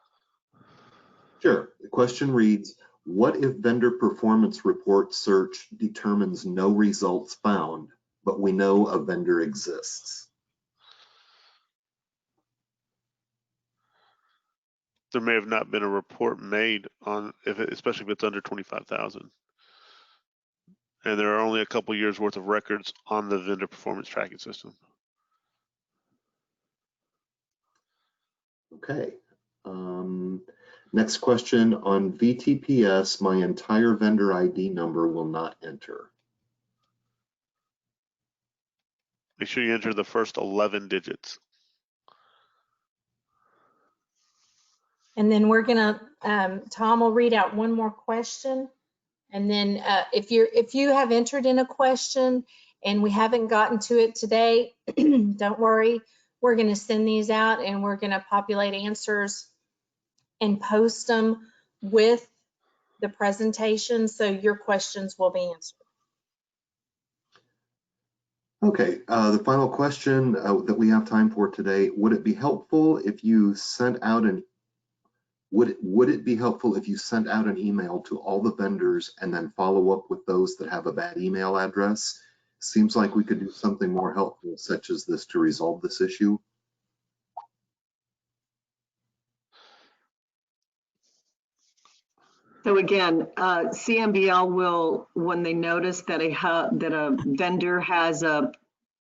Speaker 4: Sure. The question reads, what if vendor performance report search determines no results found, but we know a vendor exists?
Speaker 2: There may have not been a report made on, especially if it's under 25,000. And there are only a couple years worth of records on the vendor performance tracking system.
Speaker 4: Okay. Next question, on VTPS, my entire vendor ID number will not enter.
Speaker 2: Make sure you enter the first 11 digits.
Speaker 3: And then we're gonna, Tom will read out one more question. And then if you have entered in a question and we haven't gotten to it today, don't worry. We're gonna send these out and we're gonna populate answers and post them with the presentation, so your questions will be answered.
Speaker 4: Okay, the final question that we have time for today, would it be helpful if you sent out an would it be helpful if you sent out an email to all the vendors and then follow up with those that have a bad email address? Seems like we could do something more helpful such as this to resolve this issue.
Speaker 1: So again, CMBL will, when they notice that a vendor has a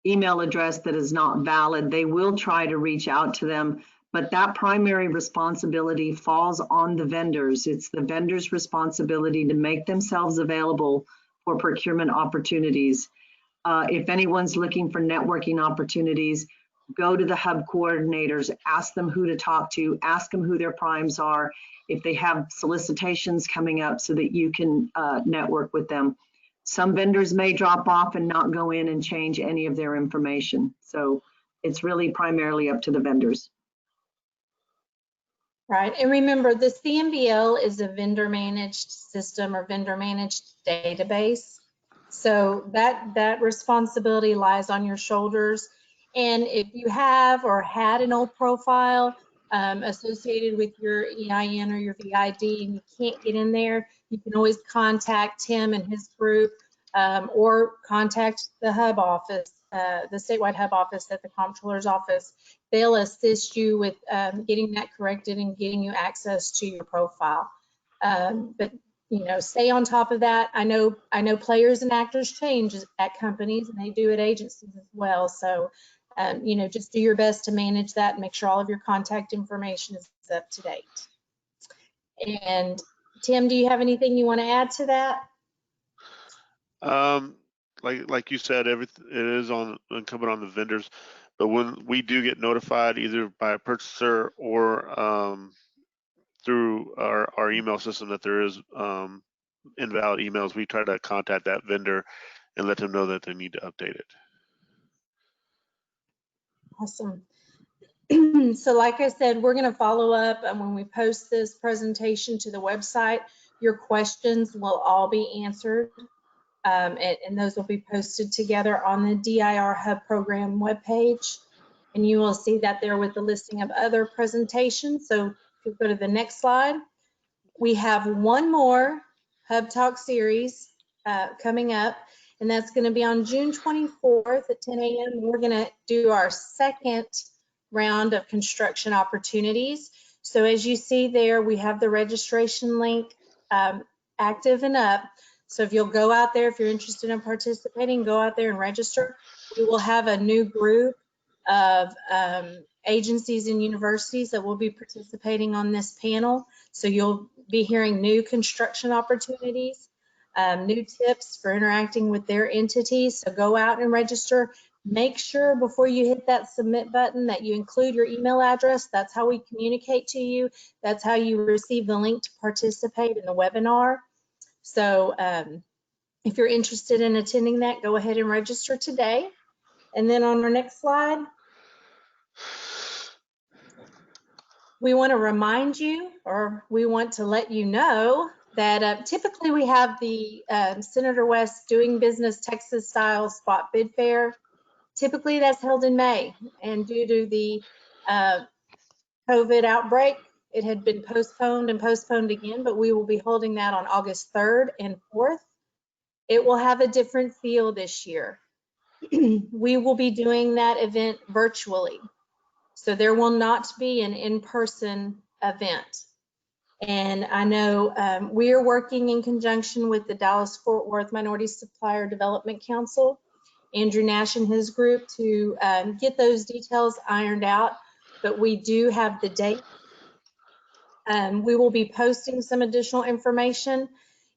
Speaker 1: email address that is not valid, they will try to reach out to them, but that primary responsibility falls on the vendors. It's the vendor's responsibility to make themselves available for procurement opportunities. If anyone's looking for networking opportunities, go to the hub coordinators, ask them who to talk to, ask them who their primes are, if they have solicitations coming up so that you can network with them. Some vendors may drop off and not go in and change any of their information. So it's really primarily up to the vendors.
Speaker 3: Right, and remember the CMBL is a vendor managed system or vendor managed database. So that responsibility lies on your shoulders. And if you have or had an old profile associated with your EIN or your VID and you can't get in there, you can always contact Tim and his group or contact the hub office, the statewide hub office at the Comptroller's office. They'll assist you with getting that corrected and getting you access to your profile. But you know, stay on top of that. I know players and actors change at companies and they do at agencies as well. So, you know, just do your best to manage that and make sure all of your contact information is up to date. And Tim, do you have anything you want to add to that?
Speaker 2: like you said, it is incumbent on the vendors. But when we do get notified, either by a purchaser or through our email system, that there is invalid emails, we try to contact that vendor and let them know that they need to update it.
Speaker 3: Awesome. So like I said, we're going to follow up, and when we post this presentation to the website, your questions will all be answered, and those will be posted together on the DIR HUB Program webpage. And you will see that there with the listing of other presentations. So if you go to the next slide, we have one more Hub Talk series coming up, and that's going to be on June 24th at 10 a.m. We're going to do our second round of construction opportunities. So as you see there, we have the registration link active and up. So if you'll go out there, if you're interested in participating, go out there and register. We will have a new group of agencies and universities that will be participating on this panel. So you'll be hearing new construction opportunities, new tips for interacting with their entities. So go out and register. Make sure before you hit that submit button that you include your email address. That's how we communicate to you. That's how you receive the link to participate in the webinar. So if you're interested in attending that, go ahead and register today. And then on our next slide, we want to remind you, or we want to let you know that typically we have the Senator West Doing Business Texas Style Spot Bid Fair. Typically that's held in May, and due to the COVID outbreak, it had been postponed and postponed again, but we will be holding that on August 3rd and 4th. It will have a different feel this year. We will be doing that event virtually. So there will not be an in-person event. And I know we are working in conjunction with the Dallas-Fort Worth Minority Supplier Development Council, Andrew Nash and his group, to get those details ironed out. But we do have the date. We will be posting some additional information.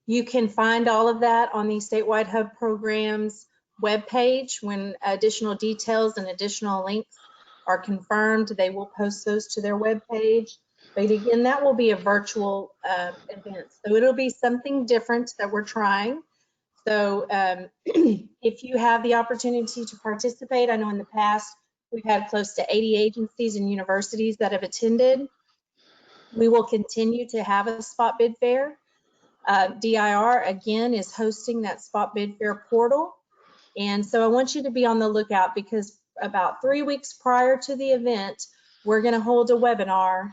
Speaker 3: You can find all of that on the Statewide HUB Program's webpage. When additional details and additional links are confirmed, they will post those to their webpage. But again, that will be a virtual event. So it'll be something different that we're trying. So if you have the opportunity to participate, I know in the past we've had close to 80 agencies and universities that have attended. We will continue to have a spot bid fair. DIR again is hosting that spot bid fair portal. And so I want you to be on the lookout, because about 3 weeks prior to the event, we're going to hold a webinar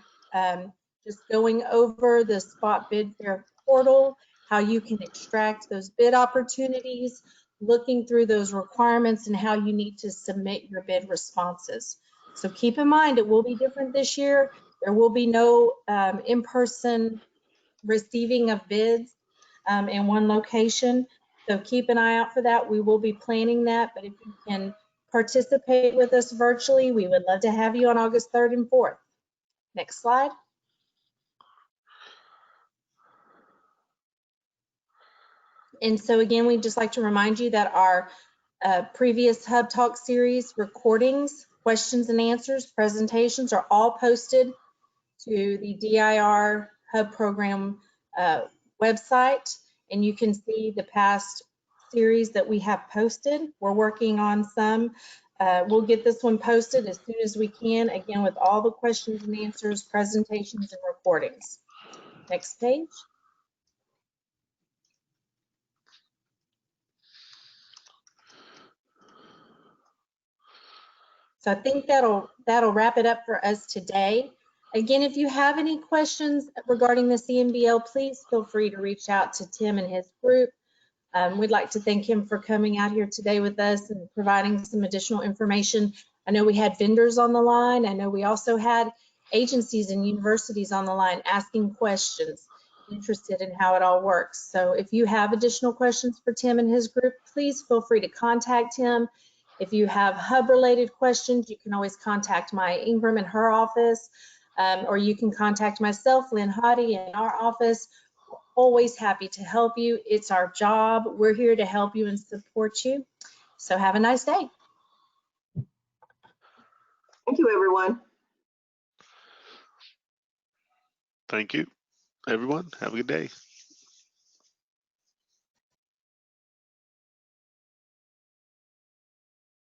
Speaker 3: just going over the spot bid fair portal, how you can extract those bid opportunities, looking through those requirements, and how you need to submit your bid responses. So keep in mind, it will be different this year. There will be no in-person receiving of bids in one location. So keep an eye out for that. We will be planning that, but if you can participate with us virtually, we would love to have you on August 3rd and 4th. Next slide. And so again, we'd just like to remind you that our previous Hub Talk series recordings, questions and answers, presentations are all posted to the DIR HUB Program website, and you can see the past series that we have posted. We're working on some. We'll get this one posted as soon as we can, again, with all the questions and answers, presentations, and recordings. Next page. So I think that'll wrap it up for us today. Again, if you have any questions regarding the CMBL, please feel free to reach out to Tim and his group. We'd like to thank him for coming out here today with us and providing some additional information. I know we had vendors on the line. I know we also had agencies and universities on the line asking questions, interested in how it all works. So if you have additional questions for Tim and his group, please feel free to contact him. If you have HUB-related questions, you can always contact Maya Ingram in her office, or you can contact myself, Lynn Hottie, in our office. always happy to help you. It's our job. We're here to help you and support you. So have a nice day.
Speaker 1: Thank you, everyone.
Speaker 2: Thank you, everyone. Have a good day.